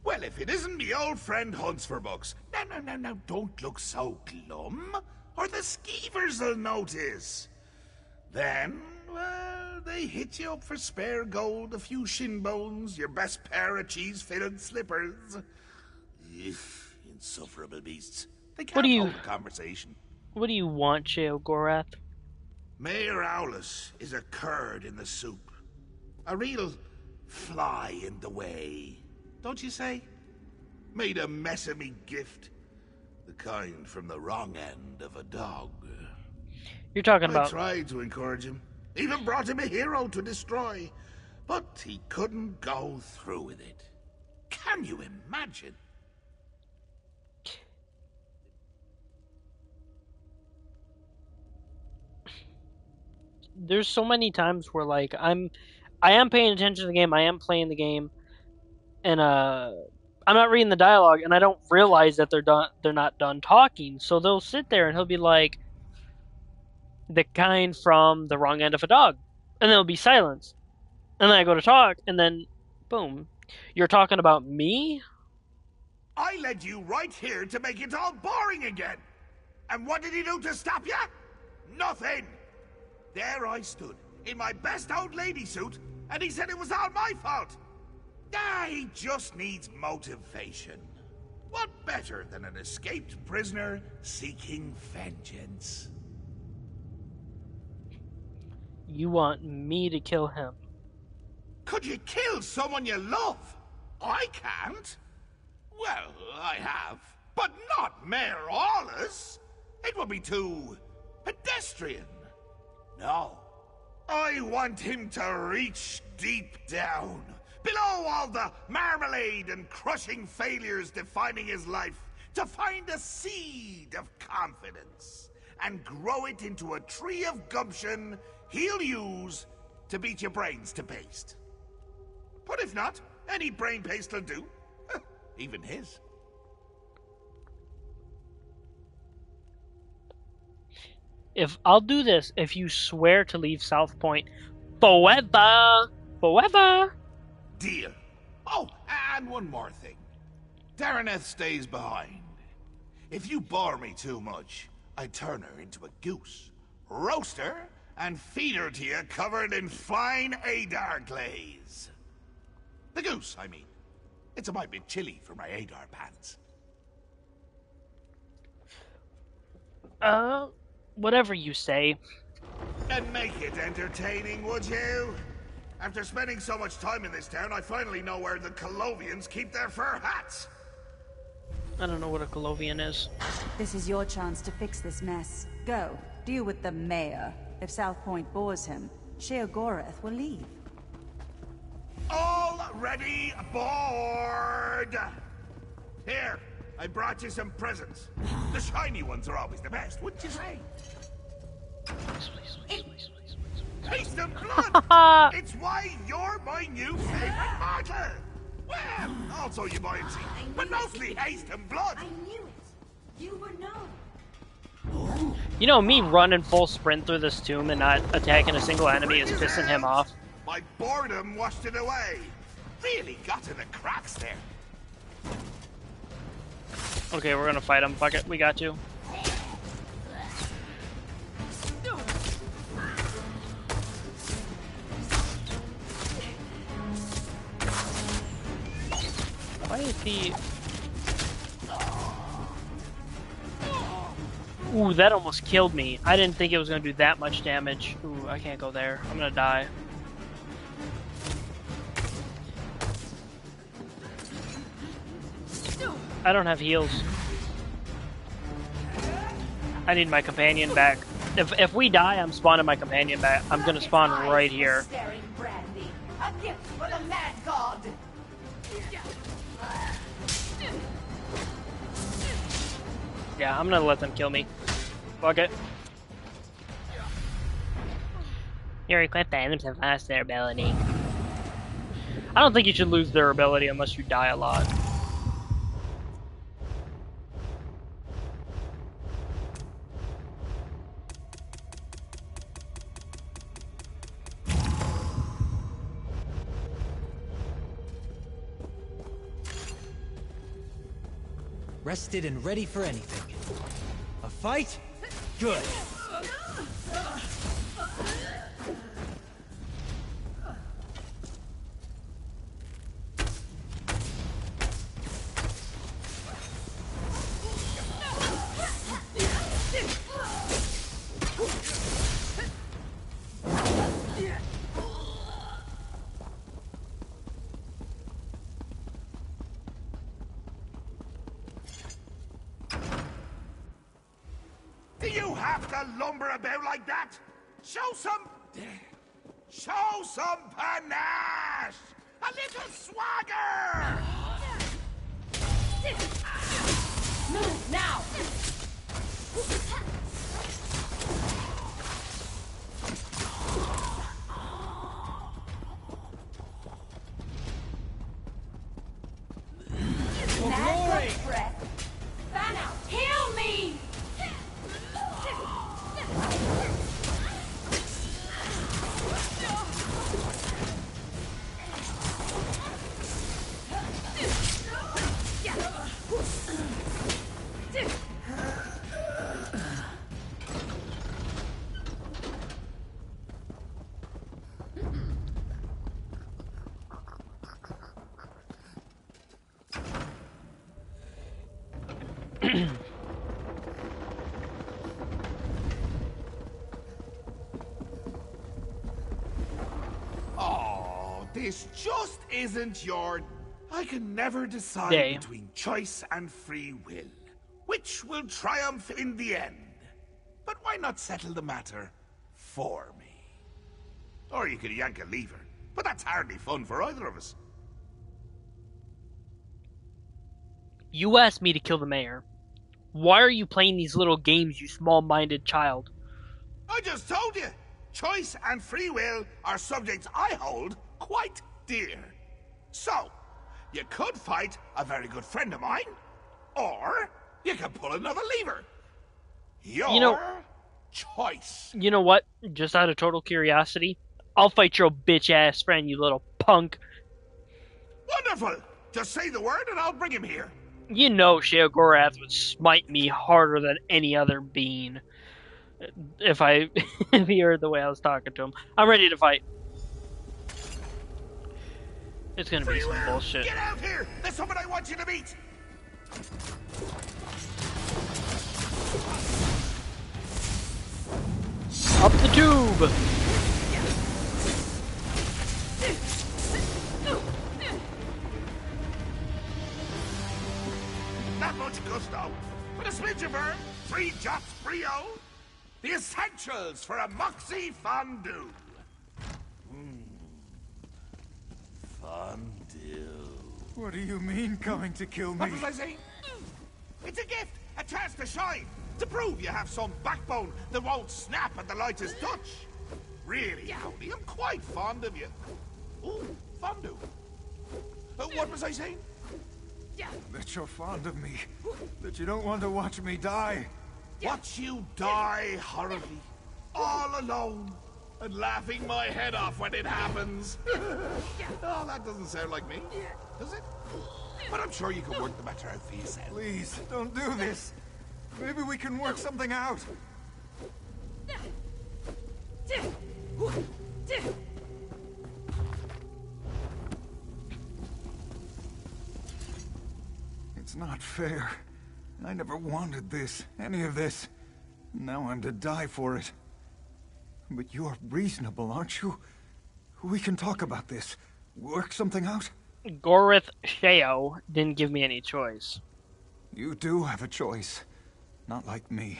Well, if it isn't me old friend Hunts for Bucks. Now, don't look so glum, or the skeevers'll notice. Then, well, they hit you up for spare gold, a few shin bones, your best pair of cheese-filled slippers. Insufferable beasts. They can't hold a conversation. What do you want, Sheogorath? Mayor Owlus is a curd in the soup. A real fly in the way. Don't you say? Made a mess of me gift. The kind from the wrong end of a dog. You're talking about... I tried to encourage him. Even brought him a hero to destroy. But he couldn't go through with it. Can you imagine? There's so many times where, like, I am paying attention to the game, I am playing the game, and I'm not reading the dialogue, and I don't realize that they're not done talking. So they'll sit there and he'll be like, the kind from the wrong end of a dog, and there'll be silence. And then I go to talk, and then boom, you're talking about me? I led you right here to make it all boring again. And what did he do to stop you? Nothing. There I stood, in my best old lady suit, and he said it was all my fault. He just needs motivation. What better than an escaped prisoner seeking vengeance? You want me to kill him? Could you kill someone you love? I can't. Well, I have, but not Mayor Olus. It would be too pedestrian. No. I want him to reach deep down, below all the marmalade and crushing failures defining his life, to find a seed of confidence and grow it into a tree of gumption he'll use to beat your brains to paste. But if not, any brain paste will do. Even his. I'll do this if you swear to leave South Point forever. Forever. Deal. Oh, and one more thing. Daraneth stays behind. If you bore me too much, I turn her into a goose, roast her, and feed her to you covered in fine Adar glaze. The goose, I mean. It's a mite bit chilly for my Adar pants. Whatever you say. And make it entertaining, would you? After spending so much time in this town, I finally know where the Colovians keep their fur hats. I don't know what a Colovian is. This is your chance to fix this mess. Go, deal with the mayor. If South Point bores him, Sheogorath will leave. Already aboard! Here, I brought you some presents. The shiny ones are always the best, wouldn't you say? Please. Taste of blood! It's why you're my new favorite martyr! Well, also your buoyancy, but mostly haste and blood! I knew it! You were known! You know, me running full sprint through this tomb and not attacking a single enemy is pissing him off. My boredom washed it away. Really got to the cracks there. Okay, we're gonna fight him. Fuck it, we got to. Why is he... Ooh, that almost killed me. I didn't think it was gonna do that much damage. Ooh, I can't go there. I'm gonna die. I don't have heals. I need my companion back. If we die, I'm spawning my companion back. I'm gonna spawn right here. A gift for the mad god. Yeah, I'm gonna let them kill me. Fuck it. Your equipped items have lost their ability. I don't think you should lose their ability unless you die a lot. Rested and ready for anything. A fight? Good. Do you have to lumber about like that? Show some panache! A little swagger! Move now! Glory! Fan out! Heal me! Oh, this just isn't your... I can never decide Day. between choice and free will. Which will triumph in the end? But why not settle the matter for me? Or you could yank a lever, but that's hardly fun for either of us. You asked me to kill the mayor. Why are you playing these little games, you small-minded child? I just told you! Choice and free will are subjects I hold quite dear. So, you could fight a very good friend of mine, or you could pull another lever. Your choice. You know what? Just out of total curiosity, I'll fight your bitch-ass friend, you little punk. Wonderful! Just say the word and I'll bring him here. You know Sheogorath would smite me harder than any other being. If he heard the way I was talking to him. I'm ready to fight. It's gonna be some bullshit. Get out here! There's someone I want you to meet! Up the tube! trio. The essentials for a moxie fondue. Fondue. What do you mean, coming to kill me? What was I saying? It's a gift, a chance to shine, to prove you have some backbone that won't snap at the lightest touch. Really, Howdy, I'm quite fond of you. Ooh, fondue. What was I saying? That you're fond of me. That you don't want to watch me die. Watch you die horribly, all alone, and laughing my head off when it happens. Oh, that doesn't sound like me, does it? But I'm sure you can work the matter out for yourself. Please, don't do this. Maybe we can work something out. It's not fair. I never wanted this, any of this. Now I'm to die for it. But you're reasonable, aren't you? We can talk about this. Work something out? Gorith Sheo didn't give me any choice. You do have a choice. Not like me.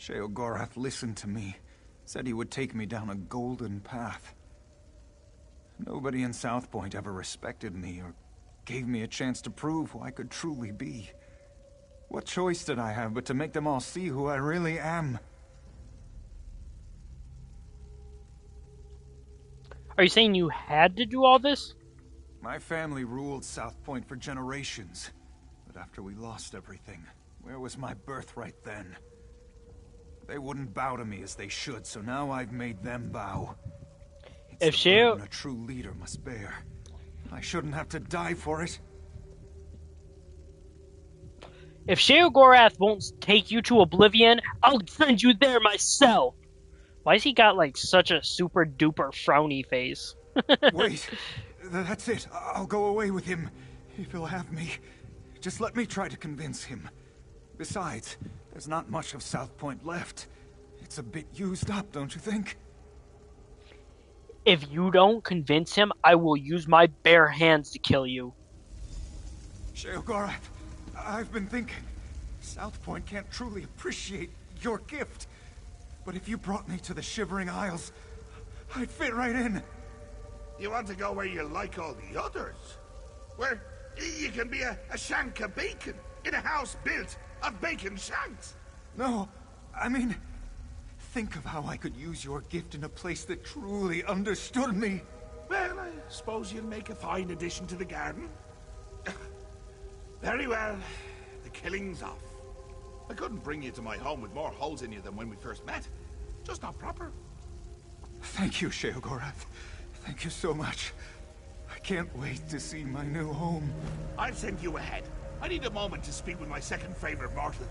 Sheogorath listened to me. Said he would take me down a golden path. Nobody in South Point ever respected me or gave me a chance to prove who I could truly be. What choice did I have but to make them all see who I really am? Are you saying you had to do all this? My family ruled South Point for generations. But after we lost everything, where was my birthright then? They wouldn't bow to me as they should, so now I've made them bow. It's the burden a true leader must bear. I shouldn't have to die for it. If Sheogorath won't take you to Oblivion, I'll send you there myself. Why has he got like such a super duper frowny face? Wait, that's it. I'll go away with him, if he'll have me. Just let me try to convince him. Besides, there's not much of South Point left. It's a bit used up, don't you think? If you don't convince him, I will use my bare hands to kill you. Sheogorath, I've been thinking. South Point can't truly appreciate your gift. But if you brought me to the Shivering Isles, I'd fit right in. You want to go where you like all the others? Where you can be a shank of bacon in a house built of bacon shanks? No, I mean, think of how I could use your gift in a place that truly understood me. Well, I suppose you'll make a fine addition to the garden. Very well. The killing's off. I couldn't bring you to my home with more holes in you than when we first met. Just not proper. Thank you, Sheogorath. Thank you so much. I can't wait to see my new home. I'll send you ahead. I need a moment to speak with my second favorite mortal.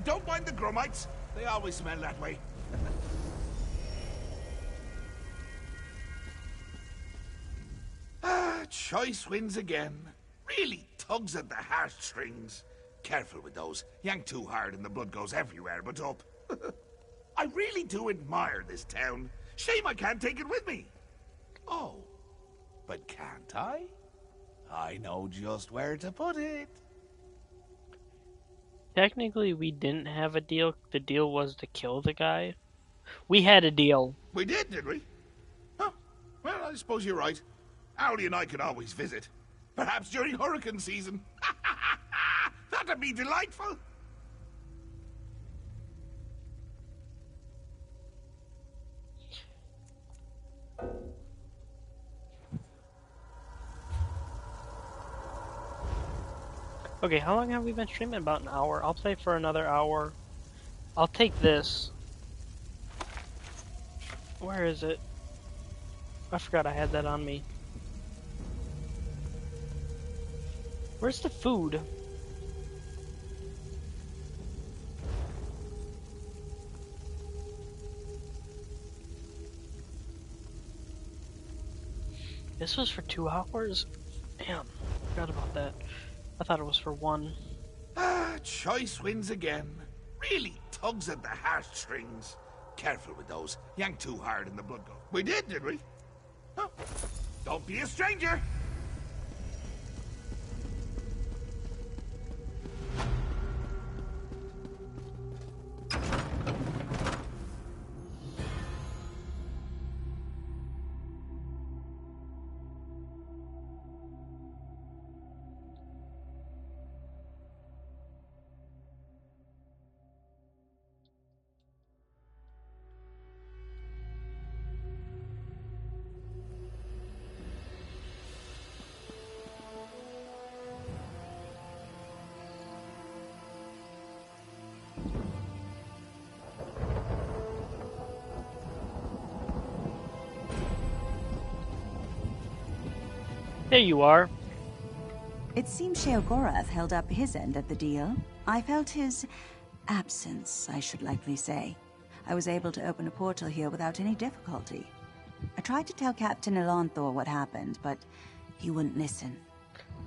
Don't mind the grummites. They always smell that way. Choice wins again. Really tugs at the heartstrings. Careful with those. Yank too hard and the blood goes everywhere but up. I really do admire this town. Shame I can't take it with me. Oh, but can't I? I know just where to put it. Technically, we didn't have a deal. The deal was to kill the guy. We had a deal. We did we? Huh. Well, I suppose you're right. Owlie and I can always visit. Perhaps during hurricane season. That'd be delightful. Okay, how long have we been streaming? About an hour. I'll play for another hour. I'll take this. Where is it? I forgot I had that on me. Where's the food? This was for 2 hours? Damn, forgot about that. I thought it was for 1. Choice wins again. Really tugs at the heartstrings. Careful with those. Yank too hard and the blood goes. We did we? Huh. Don't be a stranger. There you are. It seems Sheogorath held up his end of the deal. I felt his absence, I should likely say. I was able to open a portal here without any difficulty. I tried to tell Captain Elanthor what happened, but he wouldn't listen.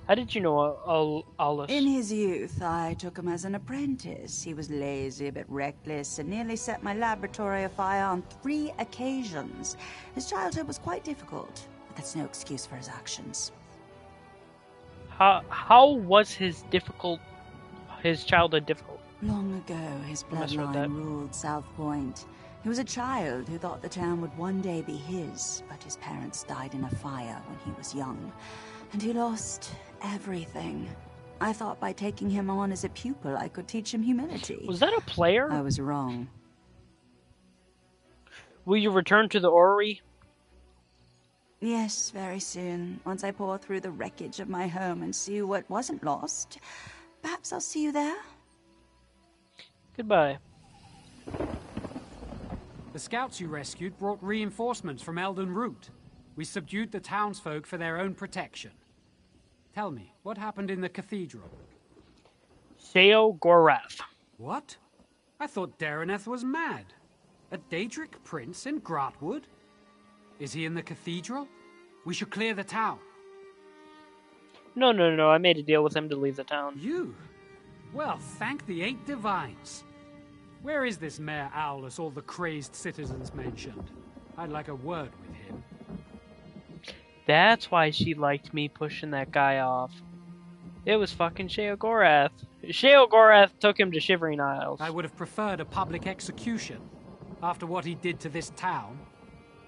How did you know Aulus? In his youth, I took him as an apprentice. He was lazy, a bit reckless, and nearly set my laboratory afire on 3 occasions. His childhood was quite difficult, but that's no excuse for his actions. How was his childhood difficult? Long ago, his bloodline ruled South Point. He was a child who thought the town would one day be his, but his parents died in a fire when he was young, and he lost everything. I thought by taking him on as a pupil, I could teach him humility. Was that a player? I was wrong. Will you return to the orrery? Yes, very soon. Once I pour through the wreckage of my home and see what wasn't lost, perhaps I'll see you there. Goodbye. The scouts you rescued brought reinforcements from Elden Root. We subdued the townsfolk for their own protection. Tell me, what happened in the cathedral? Sheogorath. What? I thought Dareneth was mad. A Daedric prince in Gratwood? Is he in the cathedral? We should clear the town. No. I made a deal with him to leave the town. You? Well, thank the 8 divines. Where is this Mayor Aulus all the crazed citizens mentioned? I'd like a word with him. That's why she liked me pushing that guy off. It was fucking Sheogorath. Sheogorath took him to Shivering Isles. I would have preferred a public execution. After what he did to this town,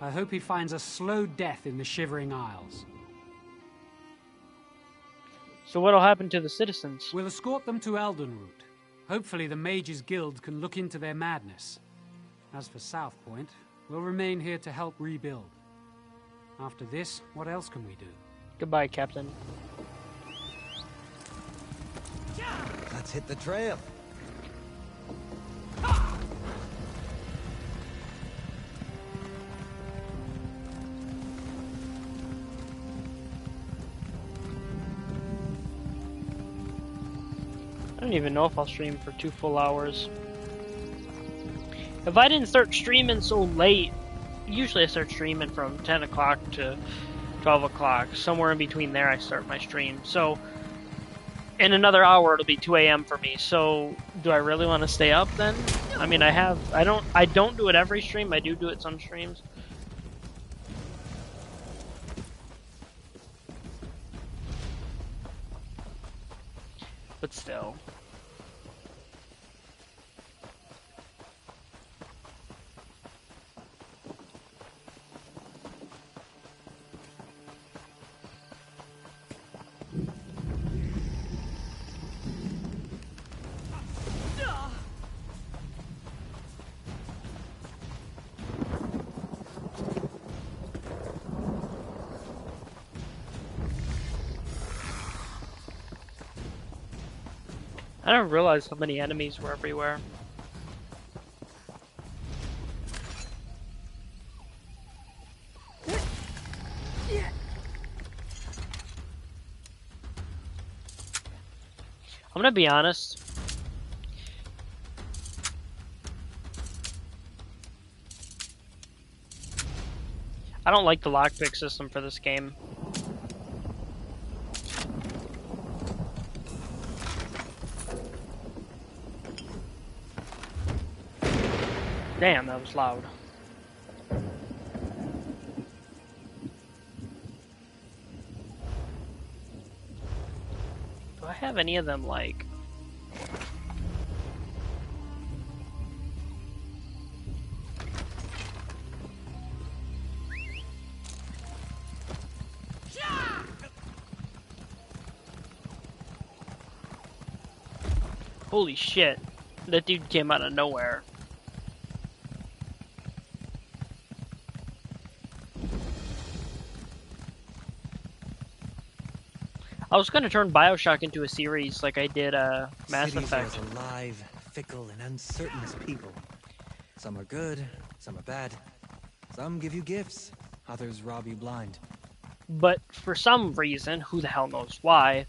I hope he finds a slow death in the Shivering Isles. So what'll happen to the citizens? We'll escort them to Eldenroot. Hopefully the Mages Guild can look into their madness. As for South Point, we'll remain here to help rebuild. After this, what else can we do? Goodbye, Captain. Let's hit the trail. I don't even know if I'll stream for 2 full hours. If I didn't start streaming so late, usually I start streaming from 10 o'clock to 12 o'clock. Somewhere in between there I start my stream. So, in another hour it'll be 2 a.m. for me. So, do I really want to stay up then? I mean, I don't do it every stream. I do it some streams. But still. I didn't realize how many enemies were everywhere. I'm gonna be honest. I don't like the lockpick system for this game. Damn, that was loud. Do I have any of them, like... Holy shit. That dude came out of nowhere. I was gonna turn BioShock into a series like I did Mass Cities are Effect. as alive, fickle, and uncertain as people. Some are good, some are bad. Some give you gifts, others rob you blind. But for some reason, who the hell knows why,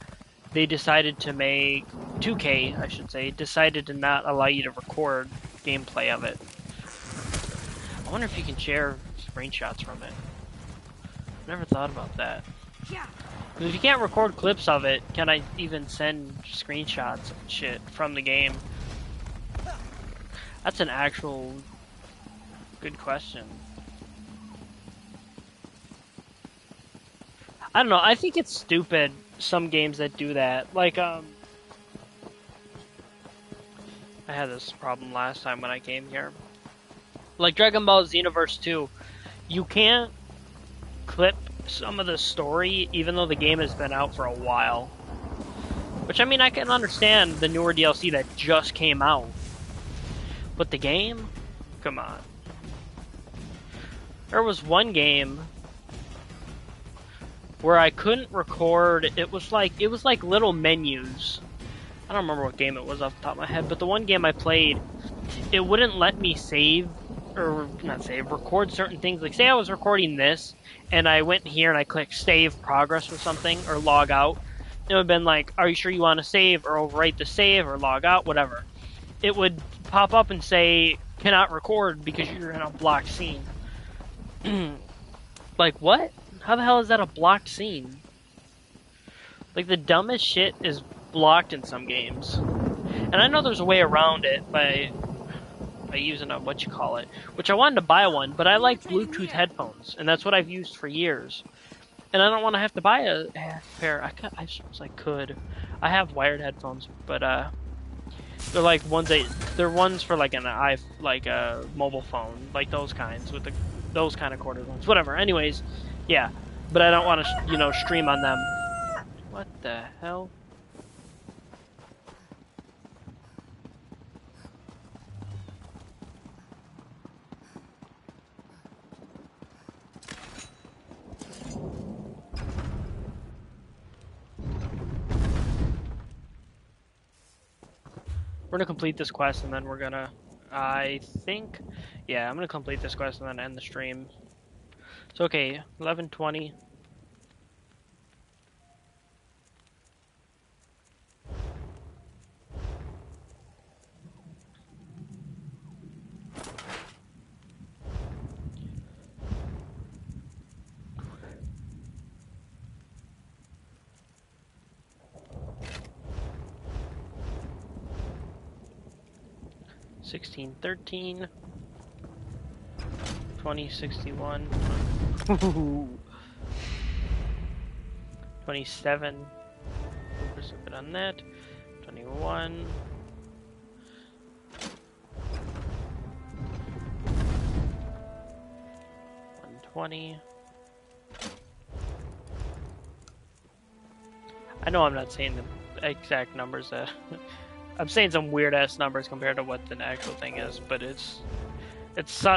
they decided to make 2K, I should say, decided to not allow you to record gameplay of it. I wonder if you can share screenshots from it. Never thought about that. Because if you can't record clips of it, can I even send screenshots and shit from the game? That's an actual good question. I don't know, I think it's stupid, some games that do that. Like, I had this problem last time when I came here. Like Dragon Ball Xenoverse 2, you can't clip some of the story even though the game has been out for a while. Which, I mean, I can understand the newer DLC that just came out. But the game? Come on. There was one game where I couldn't record, it was like little menus. I don't remember what game it was off the top of my head, but the one game I played, it wouldn't let me save, or not save, record certain things. Like, say I was recording this, and I went here and I clicked save progress or something, or log out. It would have been like, are you sure you want to save, or overwrite the save, or log out, whatever. It would pop up and say, cannot record because you're in a blocked scene. Like, what? How the hell is that a blocked scene? Like, the dumbest shit is blocked in some games. And I know there's a way around it by using a, which I wanted to buy one, but I like Bluetooth headphones, and that's what I've used for years. And I don't want to have to buy a pair. I suppose I could. I have wired headphones, but they're like they're ones for like a mobile phone, like those kinds with those kind of corded ones. Whatever. Anyways, yeah, but I don't want to stream on them. What the hell? We're gonna complete this quest and then we're gonna, I think, yeah, I'm gonna complete this quest and then end the stream. So okay, 11:20. $16.13 $20.61 $27 put on that. 21 $120. I know I'm not saying the exact numbers that I'm saying some weird ass numbers compared to what the actual thing is, but it's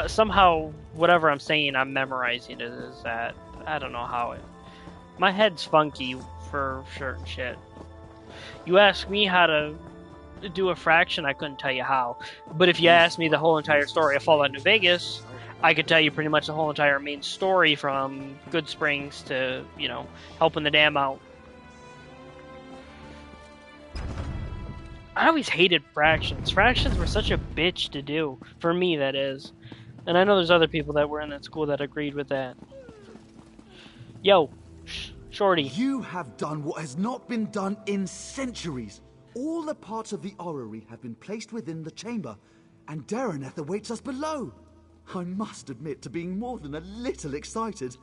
somehow whatever I'm saying, I'm memorizing it as that. I don't know how my head's funky for certain shit. You ask me how to do a fraction, I couldn't tell you how. But if you ask me the whole entire story of Fallout New Vegas, I could tell you pretty much the whole entire main story from Good Springs to, helping the dam out. I always hated fractions. Fractions were such a bitch to do. For me, that is. And I know there's other people that were in that school that agreed with that. Yo, Shorty. You have done what has not been done in centuries. All the parts of the orrery have been placed within the chamber, and Dareneth awaits us below. I must admit to being more than a little excited.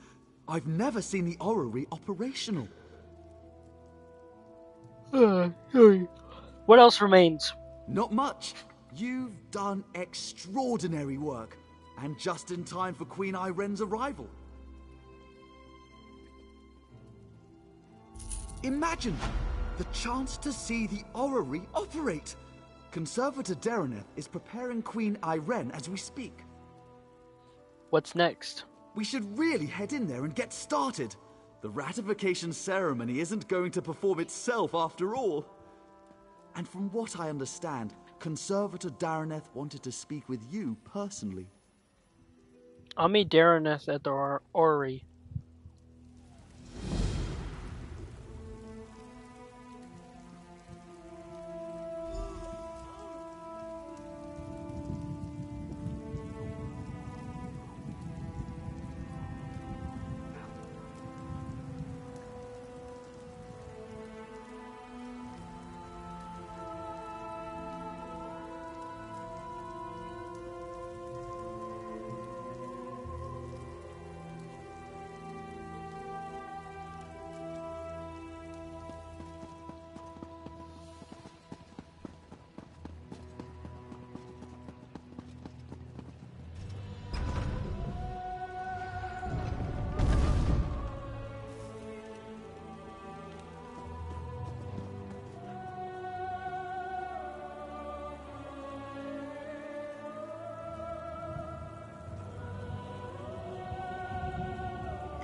I've never seen the orrery operational. Sorry. What else remains? Not much. You've done extraordinary work, and just in time for Queen Iren's arrival. Imagine the chance to see the orrery operate. Conservator Dareneth is preparing Queen Iren as we speak. What's next? We should really head in there and get started. The ratification ceremony isn't going to perform itself after all. And from what I understand, Conservator Dareneth wanted to speak with you personally. I'll meet Dareneth at the orrery.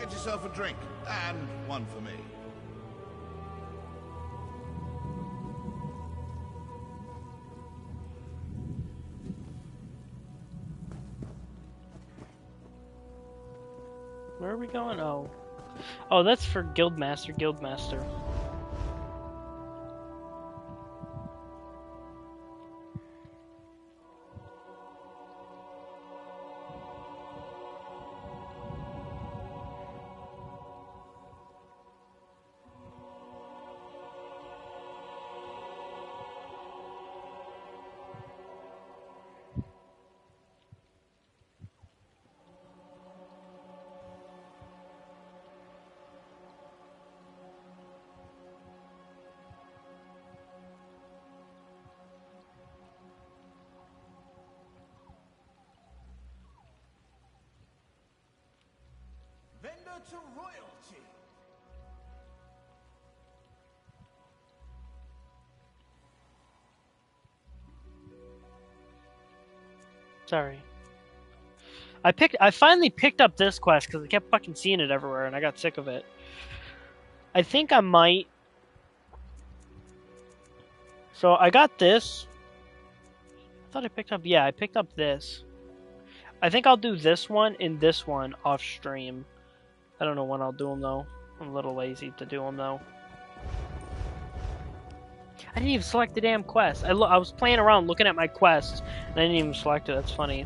Get yourself a drink, and one for me. Where are we going? Oh. Oh, that's for Guildmaster, Guildmaster. Vendor to royalty. Sorry. I finally picked up this quest because I kept fucking seeing it everywhere and I got sick of it. I think I might. So I got this. I thought I picked up, yeah, I picked up this. I think I'll do this one and this one off stream. I don't know when I'll do them though. I'm a little lazy to do them though. I didn't even select the damn quest. I was playing around looking at my quests and I didn't even select it. That's funny.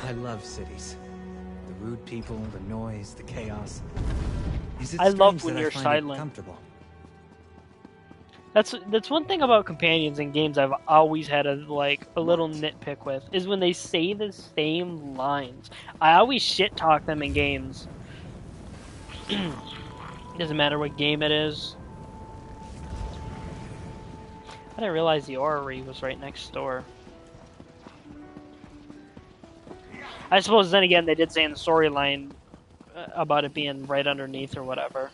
I love cities. The rude people, the noise, the chaos. Is it I love strange when that you're I find silent. it comfortable? That's one thing about companions in games I've always had a little nitpick with is when they say the same lines. I always shit talk them in games. Doesn't matter what game it is. I didn't realize the orrery was right next door. I suppose then again they did say in the storyline about it being right underneath or whatever.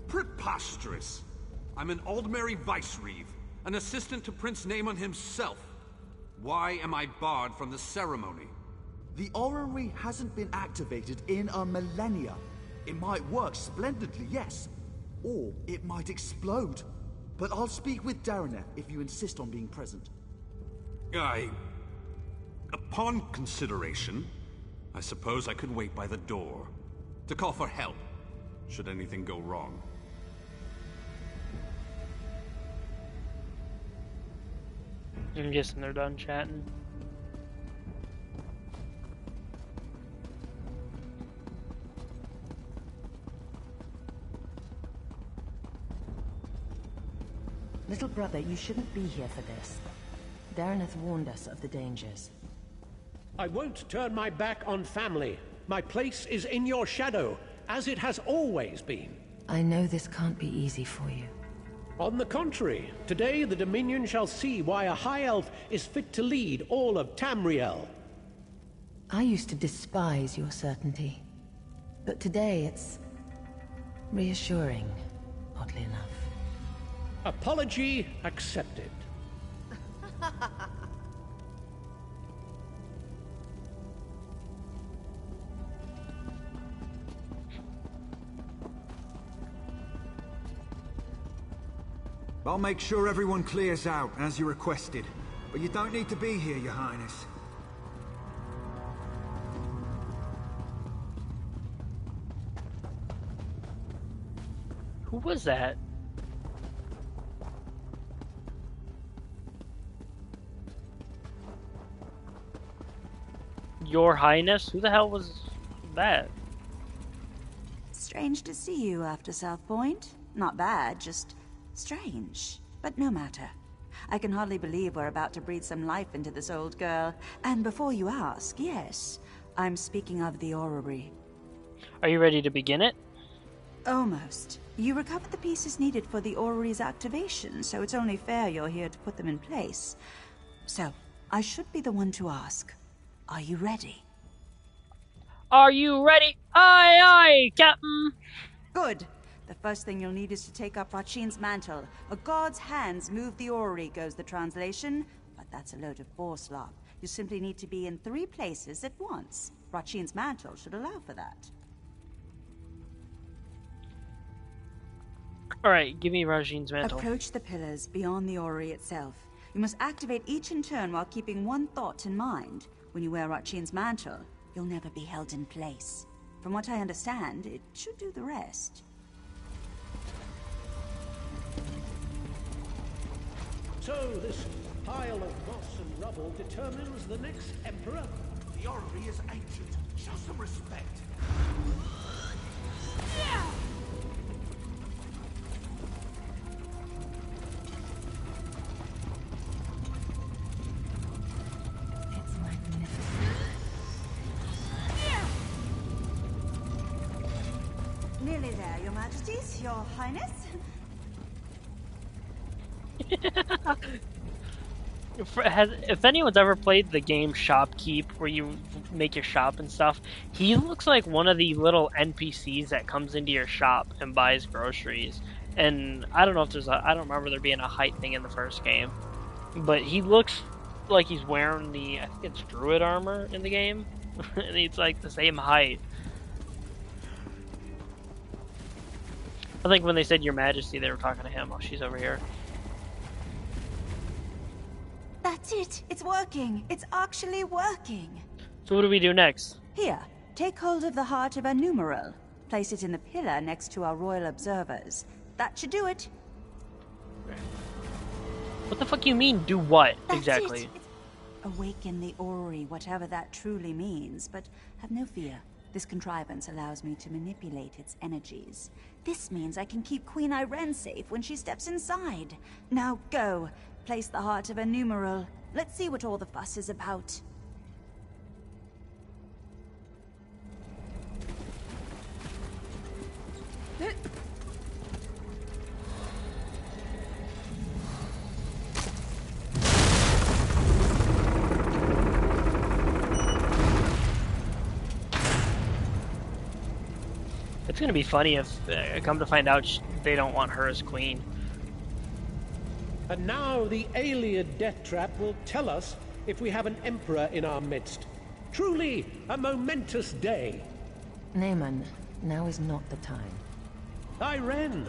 Preposterous! I'm an Aldmeri Vice-Reeve, an assistant to Prince Naemon himself. Why am I barred from the ceremony? The orrery hasn't been activated in a millennia. It might work splendidly, yes. Or it might explode. But I'll speak with Daraneth if you insist on being present. Upon consideration, I suppose I could wait by the door to call for help, should anything go wrong. I'm guessing they're done chatting. Little brother, you shouldn't be here for this. Daraneth warned us of the dangers. I won't turn my back on family. My place is in your shadow, as it has always been. I know this can't be easy for you. On the contrary, today the Dominion shall see why a High Elf is fit to lead all of Tamriel. I used to despise your certainty. But today it's reassuring, oddly enough. Apology accepted. I'll make sure everyone clears out, as you requested. But you don't need to be here, Your Highness. Who was that? Your Highness? Who the hell was that? Strange to see you after South Point. Not bad, just strange. But no matter. I can hardly believe we're about to breathe some life into this old girl. And before you ask, yes, I'm speaking of the orrery. Are you ready to begin it? Almost. You recovered the pieces needed for the orrery's activation, so it's only fair you're here to put them in place. So, I should be the one to ask. Are you ready? Are you ready? Aye, aye, Captain! Good. The first thing you'll need is to take up Rachin's mantle. A god's hands move the orrery, goes the translation. But that's a load of boar slop. You simply need to be in 3 places at once. Rachin's mantle should allow for that. Alright, give me Rajin's mantle. Approach the pillars beyond the orrery itself. You must activate each in turn while keeping one thought in mind. When you wear Rachin's mantle, you'll never be held in place. From what I understand, it should do the rest. So this pile of moss and rubble determines the next emperor? The orrery is ancient. Show some respect. It's magnificent. Nearly there, Your Majesties, Your Highness. If anyone's ever played the game Shopkeep, where you make your shop and stuff, he looks like one of the little NPCs that comes into your shop and buys groceries. And I don't know if I don't remember there being a height thing in the first game, but he looks like he's wearing I think it's druid armor in the game, and he's like the same height. I think when they said Your Majesty, they were talking to him. Oh, she's over here. That's it! It's working! It's actually working! So what do we do next? Here, take hold of the heart of a numeral. Place it in the pillar next to our royal observers. That should do it. What the fuck you mean, do what, That's exactly? Awaken the orrery, whatever that truly means, but have no fear. This contrivance allows me to manipulate its energies. This means I can keep Queen Irene safe when she steps inside. Now go. Place the heart of a numeral. Let's see what all the fuss is about. It's gonna be funny if, come to find out, they don't want her as queen. And now the Alien death trap will tell us if we have an emperor in our midst. Truly a momentous day. Naaman, now is not the time. Irene,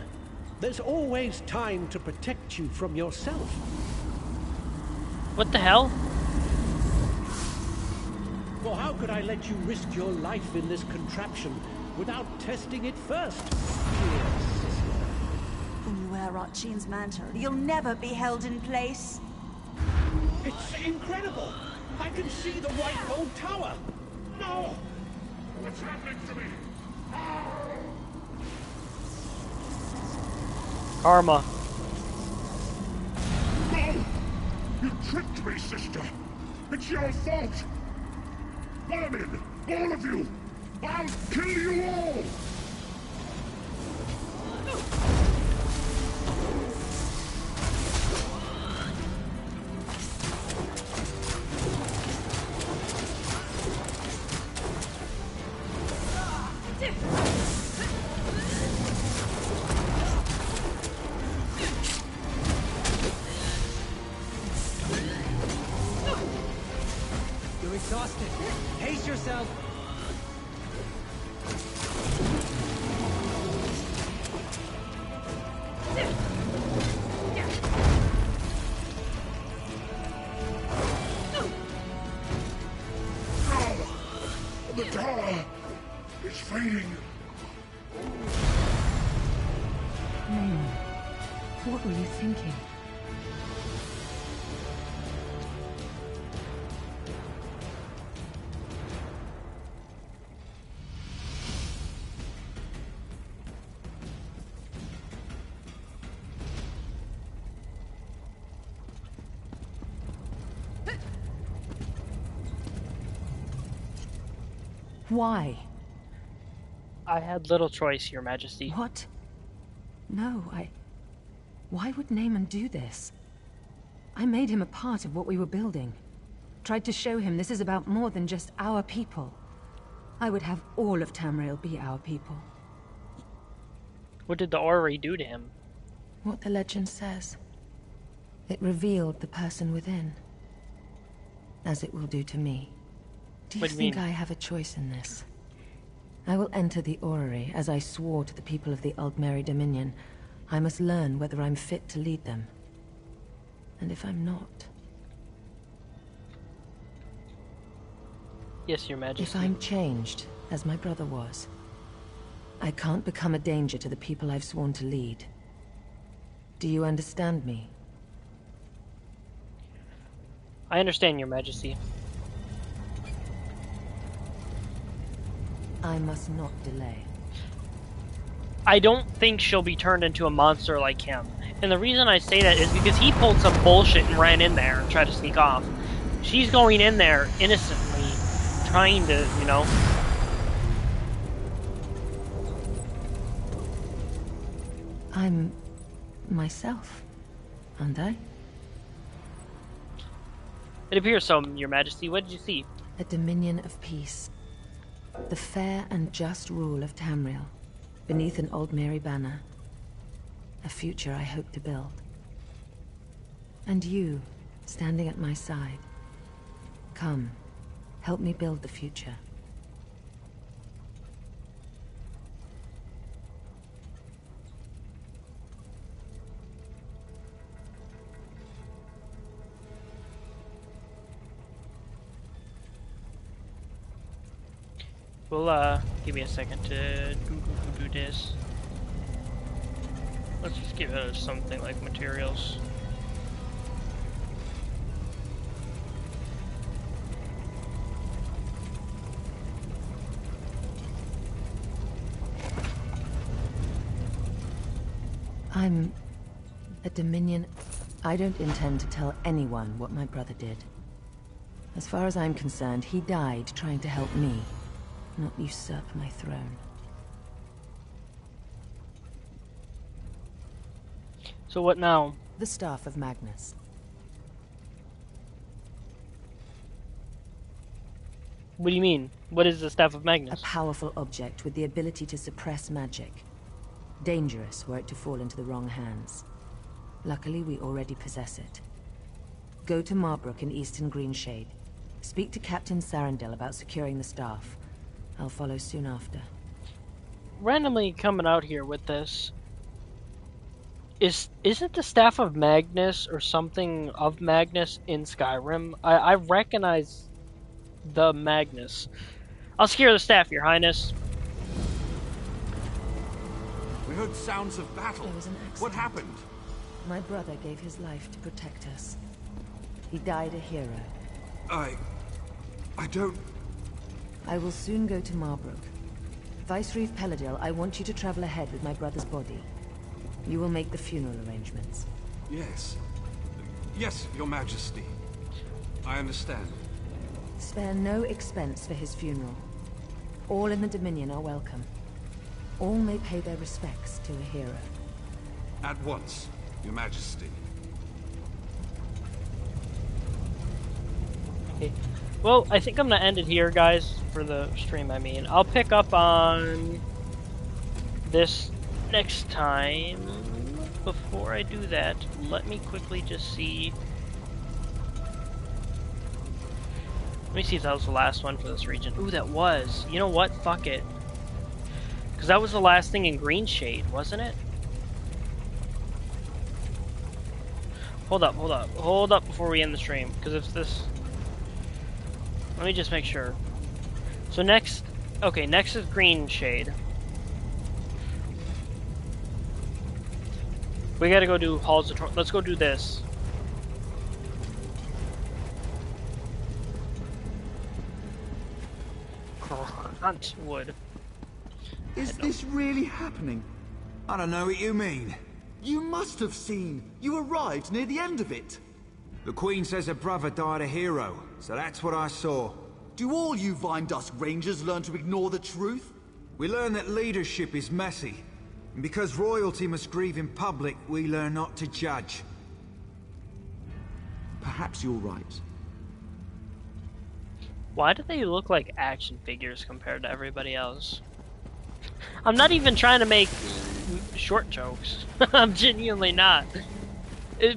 there's always time to protect you from yourself. What the hell? For how could I let you risk your life in this contraption without testing it first? When you wear Rachin's mantle, you'll never be held in place. It's incredible! I can see the white gold tower! No! What's happening to me? Karma. No! You tricked me, sister! It's your fault! Vermin! All of you! I'll kill you all! You're exhausted. Pace yourself. Naaman, what were you thinking? Why? I had little choice, Your Majesty. What? No, Why would Naaman do this? I made him a part of what we were building. Tried to show him this is about more than just our people. I would have all of Tamriel be our people. What did the orrery do to him? What the legend says. It revealed the person within. As it will do to me. Do you think I have a choice in this? I will enter the orrery as I swore to the people of the Aldmeri Dominion. I must learn whether I'm fit to lead them. And if I'm not... Yes, Your Majesty. If I'm changed, as my brother was, I can't become a danger to the people I've sworn to lead. Do you understand me? I understand, Your Majesty. I must not delay. I don't think she'll be turned into a monster like him. And the reason I say that is because he pulled some bullshit and ran in there and tried to sneak off. She's going in there innocently, trying to, you know... I'm... myself, aren't I? It appears so, Your Majesty. What did you see? A dominion of peace. The fair and just rule of Tamriel, beneath an Aldmeri banner. A future I hope to build. And you, standing at my side. Come, help me build the future. Well, give me a second to do this. Let's just give it something like materials. I'm a Dominion. I don't intend to tell anyone what my brother did. As far as I'm concerned, he died trying to help me, not usurp my throne. So what now? The Staff of Magnus. What do you mean? What is the Staff of Magnus? A powerful object with the ability to suppress magic. Dangerous were it to fall into the wrong hands. Luckily, we already possess it. Go to Marbrook in Eastern Greenshade. Speak to Captain Sarandel about securing the staff. I'll follow soon after. Randomly coming out here with this. Is it the Staff of Magnus or something of Magnus in Skyrim? I recognize the Magnus. I'll secure the staff, Your Highness. We heard sounds of battle. There was an accident. What happened? My brother gave his life to protect us. He died a hero. I don't... I will soon go to Marbrook. Vicereeve Peladil, I want you to travel ahead with my brother's body. You will make the funeral arrangements. Yes. Yes, Your Majesty. I understand. Spare no expense for his funeral. All in the Dominion are welcome. All may pay their respects to a hero. At once, Your Majesty. Okay. Well, I think I'm gonna end it here, guys, for the stream, I mean. I'll pick up on this next time. Before I do that, let me quickly just see... Let me see if that was the last one for this region. Ooh, that was. You know what? Fuck it. Because that was the last thing in Greenshade, wasn't it? Hold up, hold up. Hold up before we end the stream. Because if this... Let me just make sure. So next... Okay, next is Greenshade. We gotta go do Halls of Torment. Let's go do this. Hunt wood. Is this really happening? I don't know what you mean. You must have seen. You arrived near the end of it. The Queen says her brother died a hero, so that's what I saw. Do all you Vine Dusk Rangers learn to ignore the truth? We learn that leadership is messy. And because royalty must grieve in public, we learn not to judge. Perhaps you're right. Why do they look like action figures compared to everybody else? I'm not even trying to make short jokes. I'm genuinely not.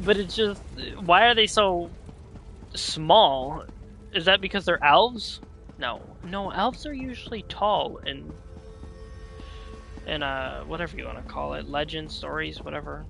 But it's just, why are they so small? Is that because they're elves? No. No, elves are usually tall and whatever you want to call it, legends, stories, whatever.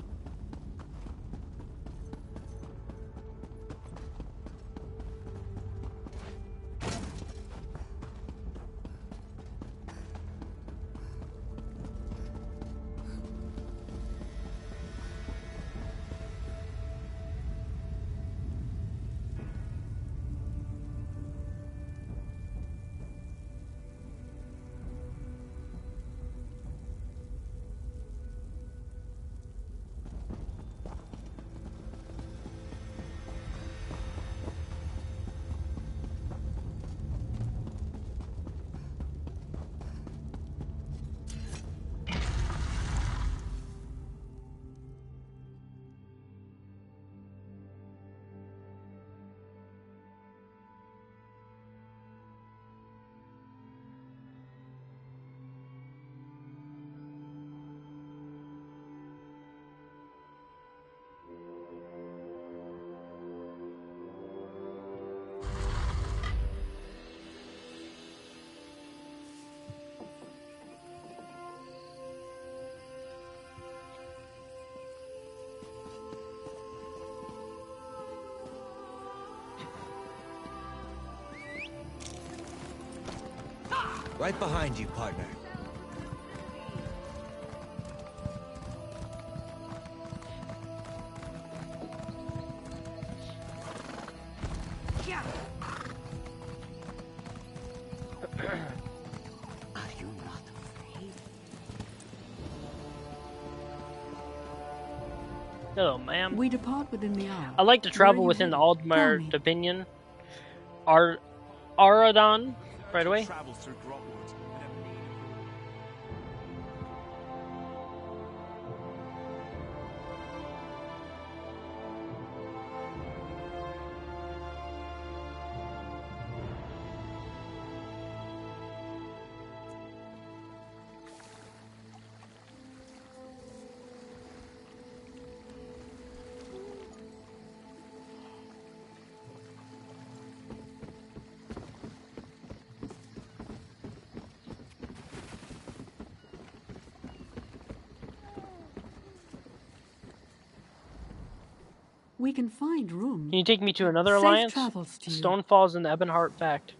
Right behind you, partner. Are you not afraid? Hello, ma'am. We depart within the hour. I like to travel within the Aldmar Dominion. Aradon, right away. We can find room. Can you take me to another Safe alliance? travels to you. Stone Falls and the Ebonheart Fact.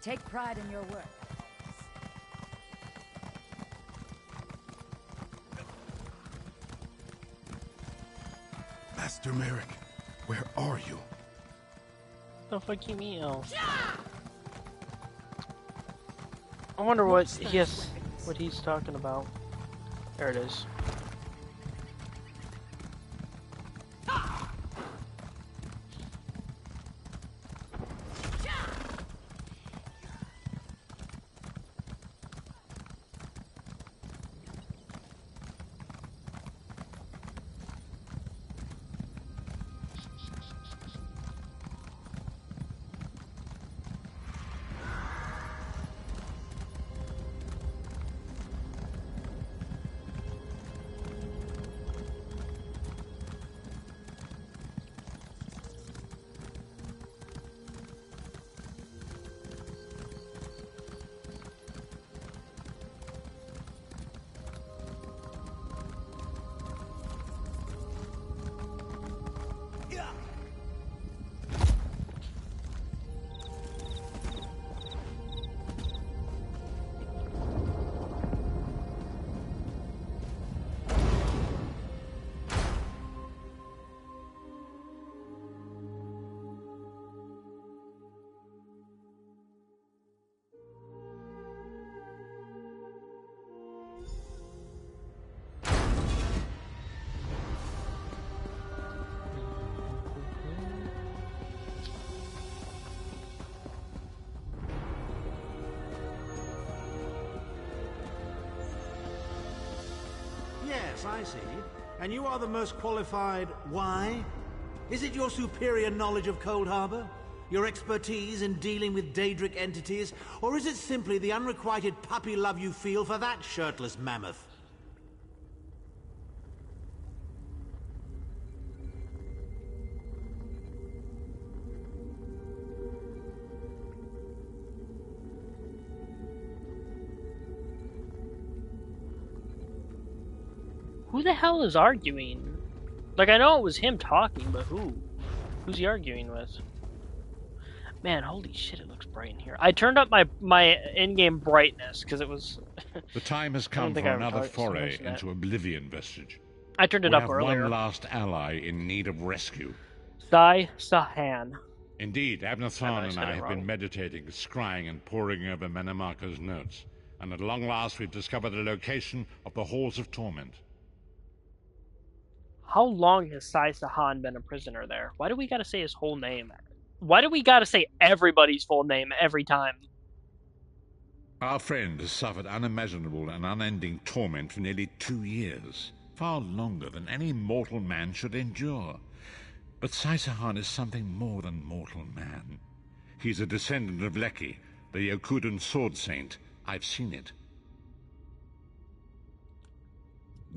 Take pride in your work. Master Merrick, where are you? The fuck you mean? Oh. I wonder what he's talking about. There it is. complex, I see. And you are the most qualified. Why? Is it your superior knowledge of Cold Harbor? Your expertise in dealing with Daedric entities? Or is it simply the unrequited puppy love you feel for that shirtless mammoth? Who the hell is arguing? Like, I know it was him talking, but who? Who's he arguing with? Man, holy shit, it looks bright in here. I turned up my in-game brightness, because it was... The time has come for another foray into Oblivion vestige. I turned it up earlier. earlier. We have one last ally in need of rescue. Sahan. Indeed, Abnathan and I have been meditating, scrying, and poring over Manamaka's notes. And at long last, we've discovered the location of the Halls of Torment. How long has Sahan been a prisoner there? Why do we gotta say his whole name? Why do we gotta say everybody's full name every time? Our friend has suffered unimaginable and unending torment for nearly 2 years. Far longer than any mortal man should endure. But Sahan is something more than mortal man. He's a descendant of Leki, the Yokudan sword saint. I've seen it.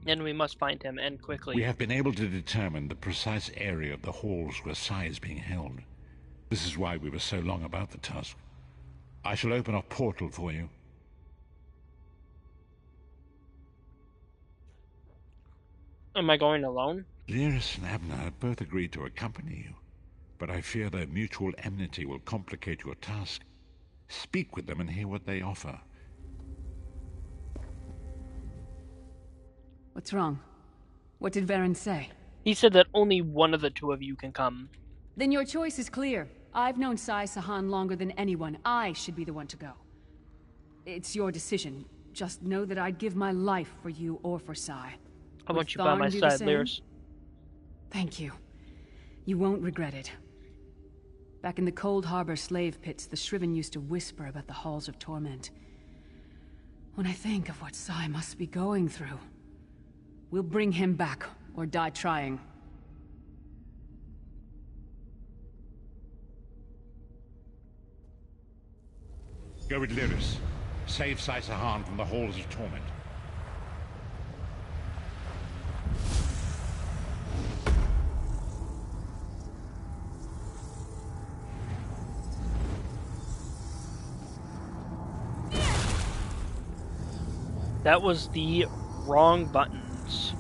And we must find him, and quickly. We have been able to determine the precise area of the halls where Sai is being held. This is why we were so long about the task. I shall open a portal for you. Am I going alone? Lyris and Abner have both agreed to accompany you, but I fear their mutual enmity will complicate your task. Speak with them and hear what they offer. What's wrong? What did Varen say? He said that only one of the two of you can come. Then your choice is clear. I've known Sahan longer than anyone. I should be the one to go. It's your decision. Just know that I'd give my life for you or for Sai. I want you by my side, Lyris. Thank you. You won't regret it. Back in the Cold Harbor slave pits, the Shriven used to whisper about the Halls of Torment. When I think of what Sai must be going through, we'll bring him back, or die trying. Go with Lyris. Save Sahan from the Halls of Torment. That was the wrong buttons.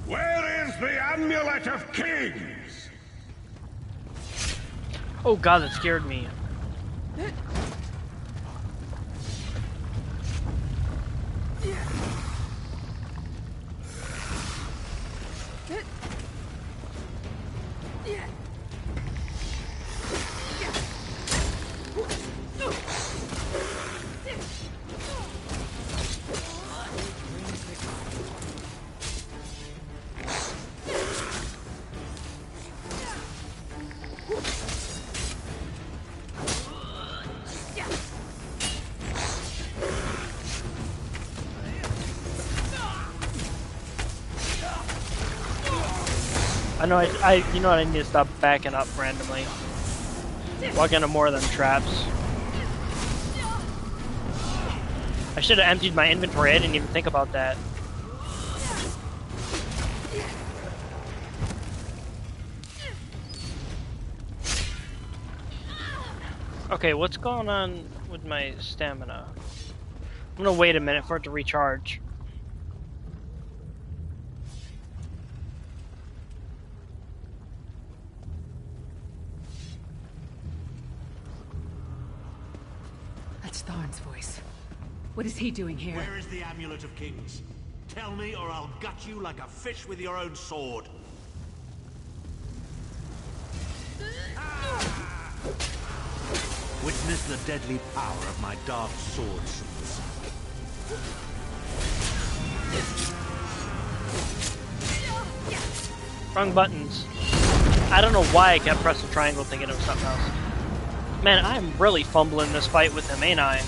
Where is the Amulet of Kings? Oh god, that scared me. I know you know what, I need to stop backing up randomly. Walk into more of them traps. I should have emptied my inventory, I didn't even think about that. Okay, what's going on with my stamina? I'm gonna wait a minute for it to recharge. That's Tharn's voice. What is he doing here? Where is the Amulet of Kings? Tell me, or I'll gut you like a fish with your own sword. Witness the deadly power of my dark swords from the side. Wrong buttons. I don't know why I kept pressing triangle thinking it was something else. Man, I'm really fumbling this fight with him, ain't I?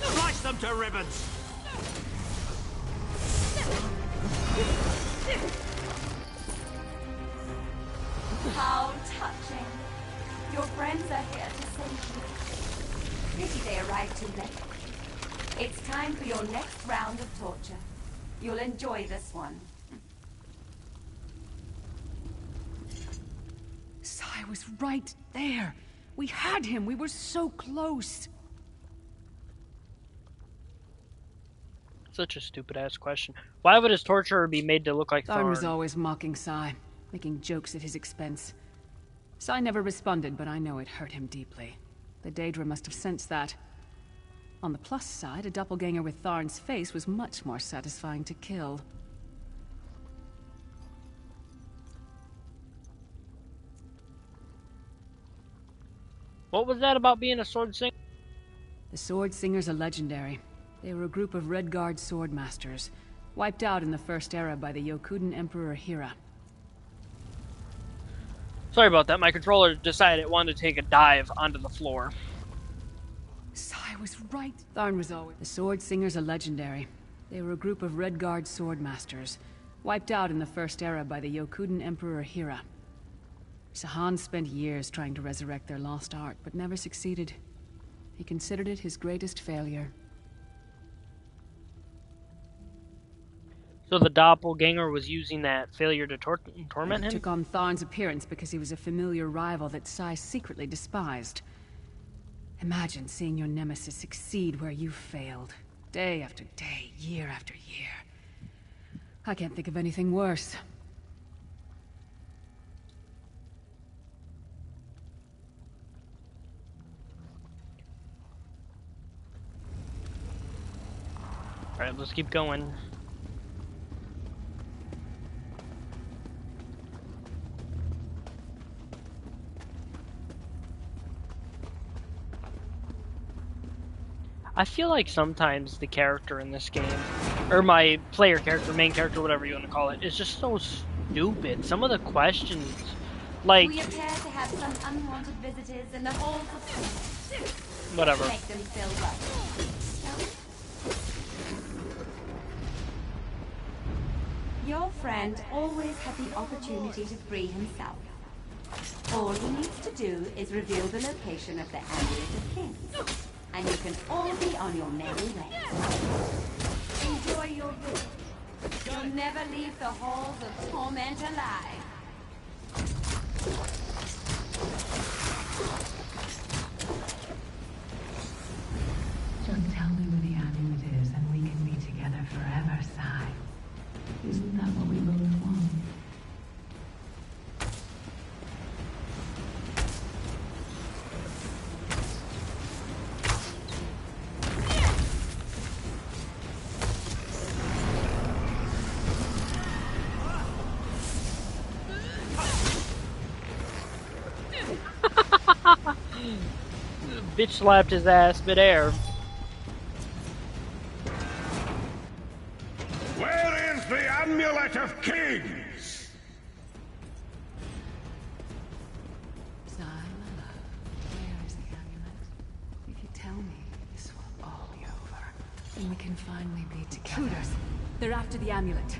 Slice them to ribbons! How touching. Your friends are here to save you. Pity they arrived too late. It's time for your next round of torture. You'll enjoy this one. Sai was right there. We had him. We were so close. Such a stupid-ass question. Why would his torturer be made to look like Tharn Tharn? was always mocking Sai, making jokes at his expense. Sai never responded, but I know it hurt him deeply. The Daedra must have sensed that. On the plus side, a doppelganger with Tharn's face was much more satisfying to kill. What was that about being a sword singer? The Sword Singers are legendary. They were a group of Redguard sword masters, wiped out in the First Era by the Yokudan Emperor Hira. Sorry about that. My controller decided it wanted to take a dive onto the floor. Sai was right. Tharn was always... The Sword Singers are legendary. They were a group of Redguard sword masters, wiped out in the First Era by the Yokudan Emperor Hira. Sahan spent years trying to resurrect their lost art, but never succeeded. He considered it his greatest failure. So the doppelganger was using that failure to torment him? He took on Tharn's appearance because he was a familiar rival that Sai secretly despised. Imagine seeing your nemesis succeed where you failed. Day after day, year after year. I can't think of anything worse. Alright, let's keep going. I feel like sometimes the character in this game, or my player character, main character, whatever you want to call it, is just so stupid. Some of the questions, like... We appear to have some unwanted visitors in the halls of... Whatever. Make them feel welcome. Your friend always had the opportunity to free himself. All he needs to do is reveal the location of the Amulet of Kings. And you can all be on your merry way. Enjoy your visit. You'll never leave the halls of torment alive. Just tell me where the amulet is and we can be together forever, Sai. Isn't that what we both want? Bitch slapped his ass midair. Where is the Amulet of Kings? Sai, my love, where is the amulet? If you tell me, this will all be over. And we can finally be together. Intruders! They're after the amulet.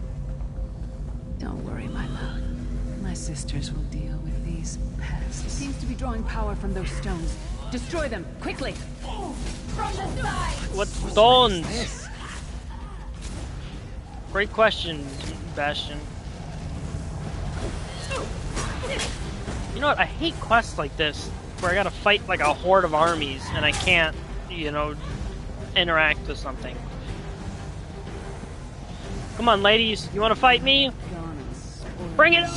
Don't worry, my love. My sisters will deal with these pests. It seems to be drawing power from those stones. Destroy them, quickly! From the side! What stones? Great question, Bastion. You know what? I hate quests like this, where I gotta fight like a horde of armies, and I can't, you know, interact with something. Come on, ladies, you wanna fight me? Bring it on!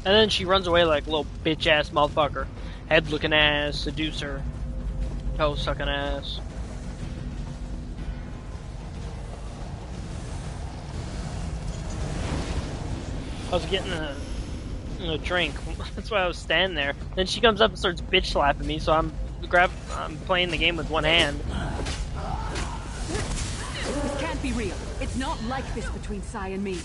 And then she runs away like a little bitch-ass motherfucker. Head-looking ass, seducer, toe-sucking ass. I was getting a drink. That's why I was standing there. Then she comes up and starts bitch slapping me, so I'm playing the game with one hand. This can't be real. It's not like this between Sai and me.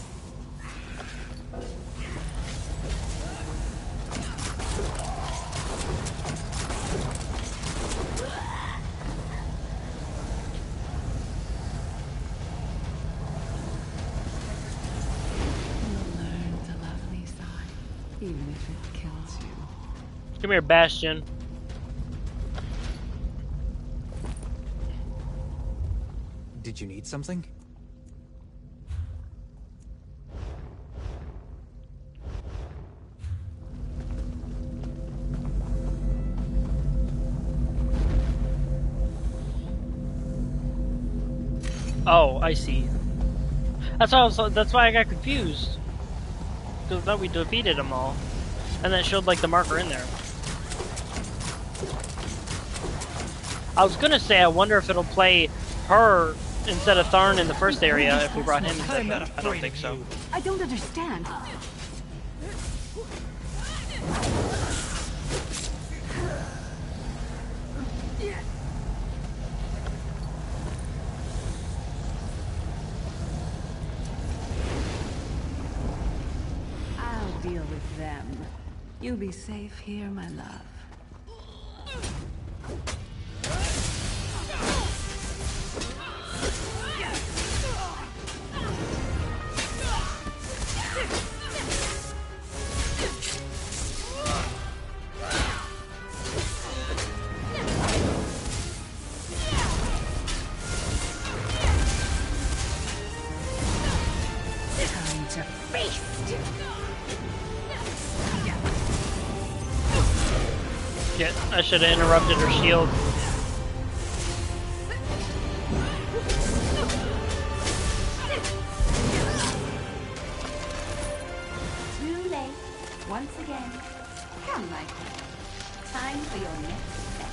Even if it kills you. Come here, Bastion. Did you need something? Oh, I see. That's why I got confused. Because I thought we defeated them all. And that showed like the marker in there. I was gonna say, I wonder if it'll play her instead of Tharn in the first area if we brought him instead. I don't think so. I don't understand. I'll deal with them. You'll be safe here, my love. Time to feast! Yeah, I should have interrupted her shield. Too late. Once again. Come, my friend. Time for your next step.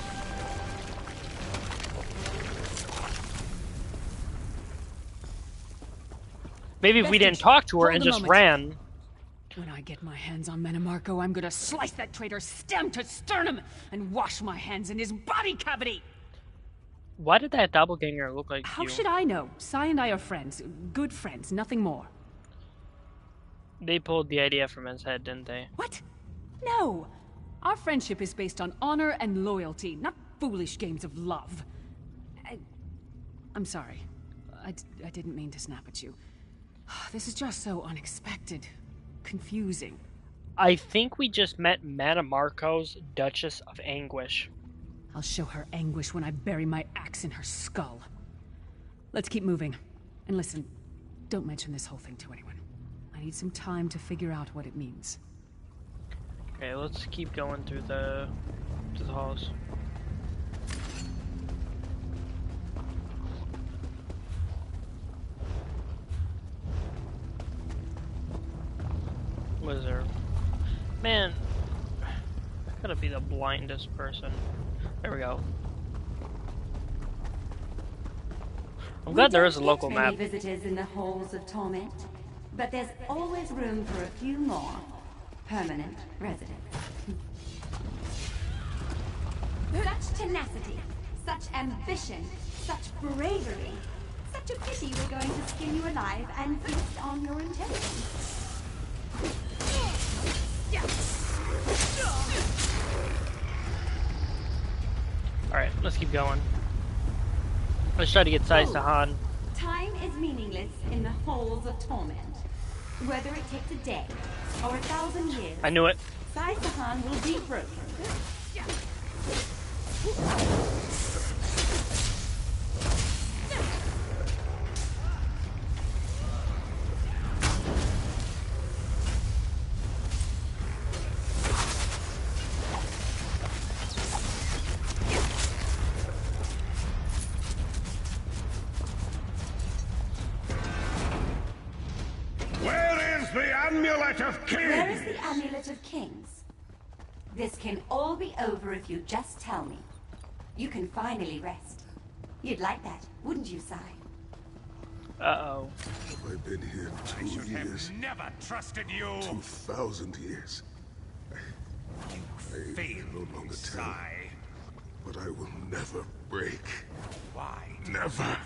Maybe if we didn't talk to her and just ran. When I get my hands on Manamarco, I'm gonna slice that traitor stem to sternum and wash my hands in his body cavity! Why did that doppelganger look like How you? should I know? Sai and I are friends. Good friends, nothing more. They pulled the idea from his head, didn't they? What? No! Our friendship is based on honor and loyalty, not foolish games of love. I'm sorry. I didn't mean to snap at you. This is just so unexpected. Confusing. I think we just met Manamarco's Duchess of Anguish. I'll show her anguish when I bury my axe in her skull. Let's keep moving. And listen, don't mention this whole thing to anyone. I need some time to figure out what it means. Okay, let's keep going through the halls. What is there? Man, I gotta be the blindest person. There we go. I'm glad there is a local map. Many visitors in the halls of torment, but there's always room for a few more permanent residents. Such tenacity, such ambition, such bravery. Such a pity we're going to skin you alive and feast on your intelligence. Alright, let's keep going. Let's try to get Sai Sahan. Time is meaningless in the halls of torment. Whether it takes a day or 1,000 years, I knew it. Sai Sahan will be broken. Amulet of Kings! Where is the Amulet of Kings? This can all be over if you just tell me. You can finally rest. You'd like that, wouldn't you, Sai? Uh-oh. Have I been here 2 years? Never trusted you! 2,000 years. I can no longer tell, but I will never break. Why? Never.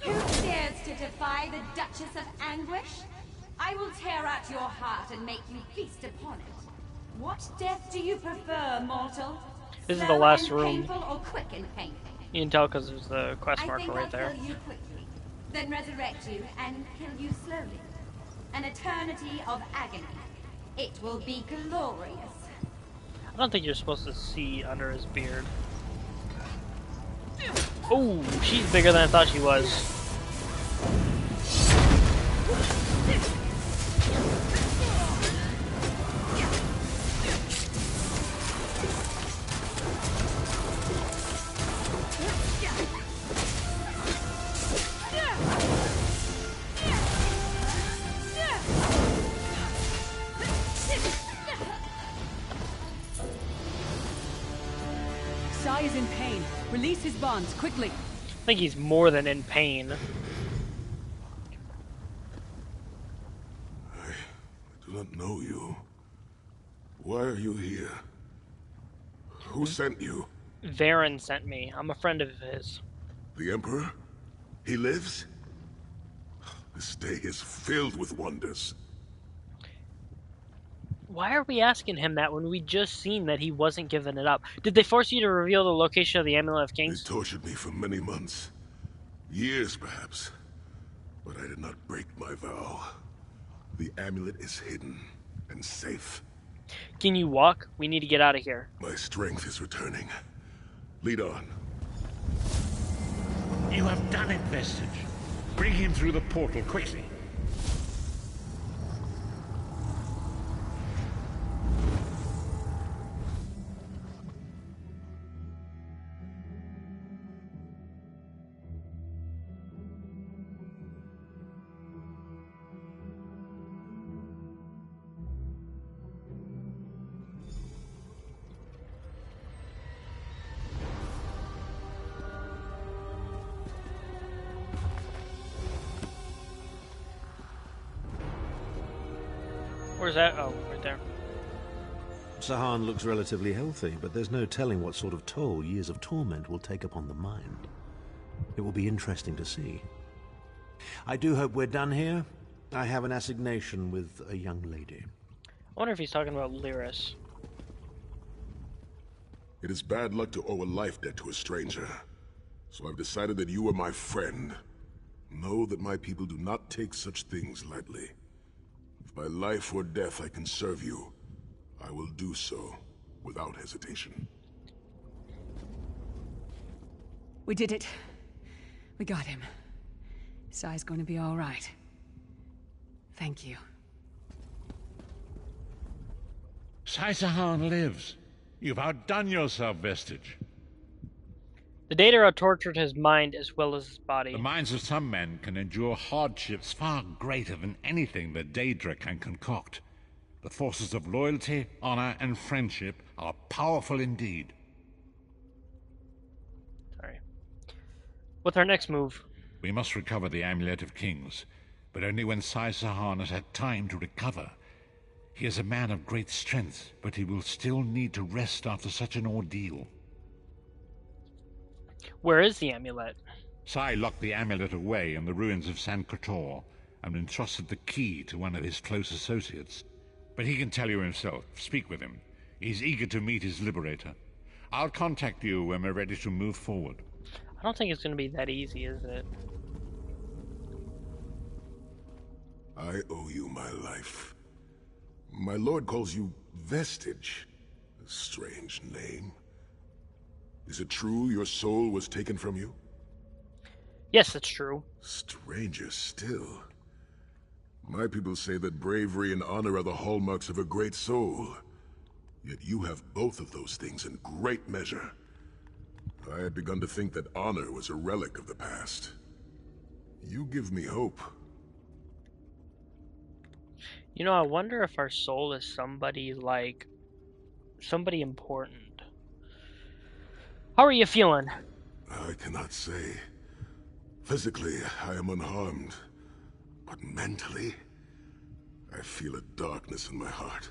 Who dares to defy the Duchess of Anguish? I will tear out your heart and make you feast upon it. What death do you prefer, mortal? This is the Slow last and room. Painful or quick and painful? You can tell because there's the quest marker right I'll there. kill you quickly, then resurrect you and kill you slowly. An eternity of agony. It will be glorious. I don't think you're supposed to see under his beard. Oh, she's bigger than I thought she was. Sai is in pain. Release his bonds, quickly. I think he's more than in pain. I do not know you. Why are you here? Who sent you? Varen sent me. I'm a friend of his. The Emperor? He lives? This day is filled with wonders. Why are we asking him that when we just seen that he wasn't giving it up? Did they force you to reveal the location of the Amulet of Kings? They tortured me for many months. Years, perhaps. But I did not break my vow. The amulet is hidden and safe. Can you walk? We need to get out of here. My strength is returning. Lead on. You have done it, Vestige. Bring him through the portal quickly. Where's that? Oh, right there. Sahan looks relatively healthy, but there's no telling what sort of toll years of torment will take upon the mind. It will be interesting to see. I do hope we're done here. I have an assignation with a young lady. I wonder if he's talking about Lyris. It is bad luck to owe a life debt to a stranger. So I've decided that you are my friend. Know that my people do not take such things lightly. If by life or death I can serve you, I will do so without hesitation. We did it. We got him. Sai's going to be all right. Thank you. Sahan lives. You've outdone yourself, Vestige. The Daedra tortured his mind as well as his body. The minds of some men can endure hardships far greater than anything the Daedra can concoct. The forces of loyalty, honor, and friendship are powerful indeed. Sorry. What's our next move? We must recover the Amulet of Kings, but only when Sahan has had time to recover. He is a man of great strength, but he will still need to rest after such an ordeal. Where is the amulet? Sai locked the amulet away in the ruins of San Kotor and entrusted the key to one of his close associates. But he can tell you himself. Speak with him. He's eager to meet his liberator. I'll contact you when we're ready to move forward. I don't think it's going to be that easy, is it? I owe you my life. My lord calls you Vestige. A strange name. Is it true your soul was taken from you? Yes, it's true. Stranger still. My people say that bravery and honor are the hallmarks of a great soul. Yet you have both of those things in great measure. I had begun to think that honor was a relic of the past. You give me hope. You know, I wonder if our soul is somebody like... somebody important. How are you feeling? I cannot say. Physically, I am unharmed. But mentally, I feel a darkness in my heart.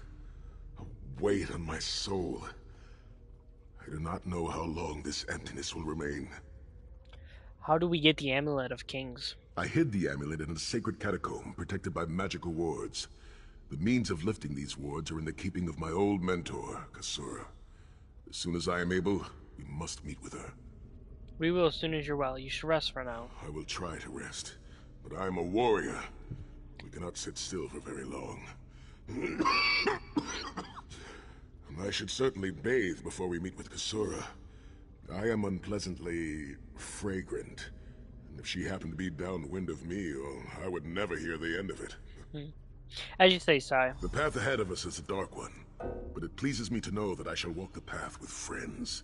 A weight on my soul. I do not know how long this emptiness will remain. How do we get the Amulet of Kings? I hid the amulet in a sacred catacomb protected by magical wards. The means of lifting these wards are in the keeping of my old mentor, Kasura. As soon as I am able, we must meet with her. We will as soon as you're well. You should rest for now. I will try to rest, but I am a warrior. We cannot sit still for very long. I should certainly bathe before we meet with Kasura. I am unpleasantly fragrant. And if she happened to be downwind of me, well, I would never hear the end of it. As you say, Sai. The path ahead of us is a dark one, but it pleases me to know that I shall walk the path with friends.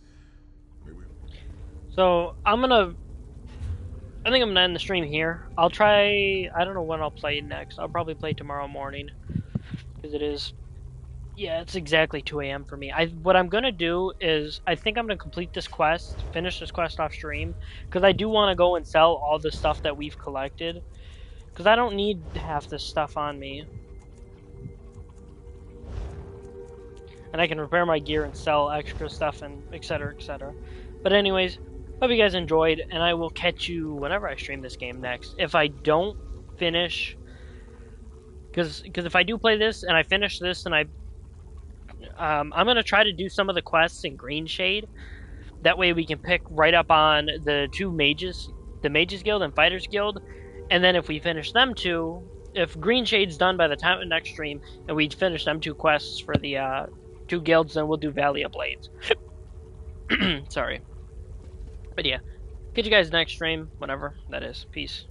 So, I think I'm gonna end the stream here. I'll try, I don't know when I'll play next. I'll probably play tomorrow morning. Because it is, yeah, it's exactly 2 a.m. for me. What I'm gonna do is, I think I'm gonna complete this quest, finish this quest off stream. Because I do want to go and sell all the stuff that we've collected. Because I don't need half this stuff on me. And I can repair my gear and sell extra stuff and etc, etc. But anyways, hope you guys enjoyed, and I will catch you whenever I stream this game next. If I don't finish, because if I do play this and I finish this, and I'm gonna try to do some of the quests in Green Shade. That way we can pick right up on the two mages, the Mages Guild and Fighters Guild, and then if we finish them two, if Green Shade's done by the time of the next stream, and we finish them two quests for the two guilds, then we'll do Valley of Blades. Sorry. But yeah, catch you guys next stream, whenever that is. Peace.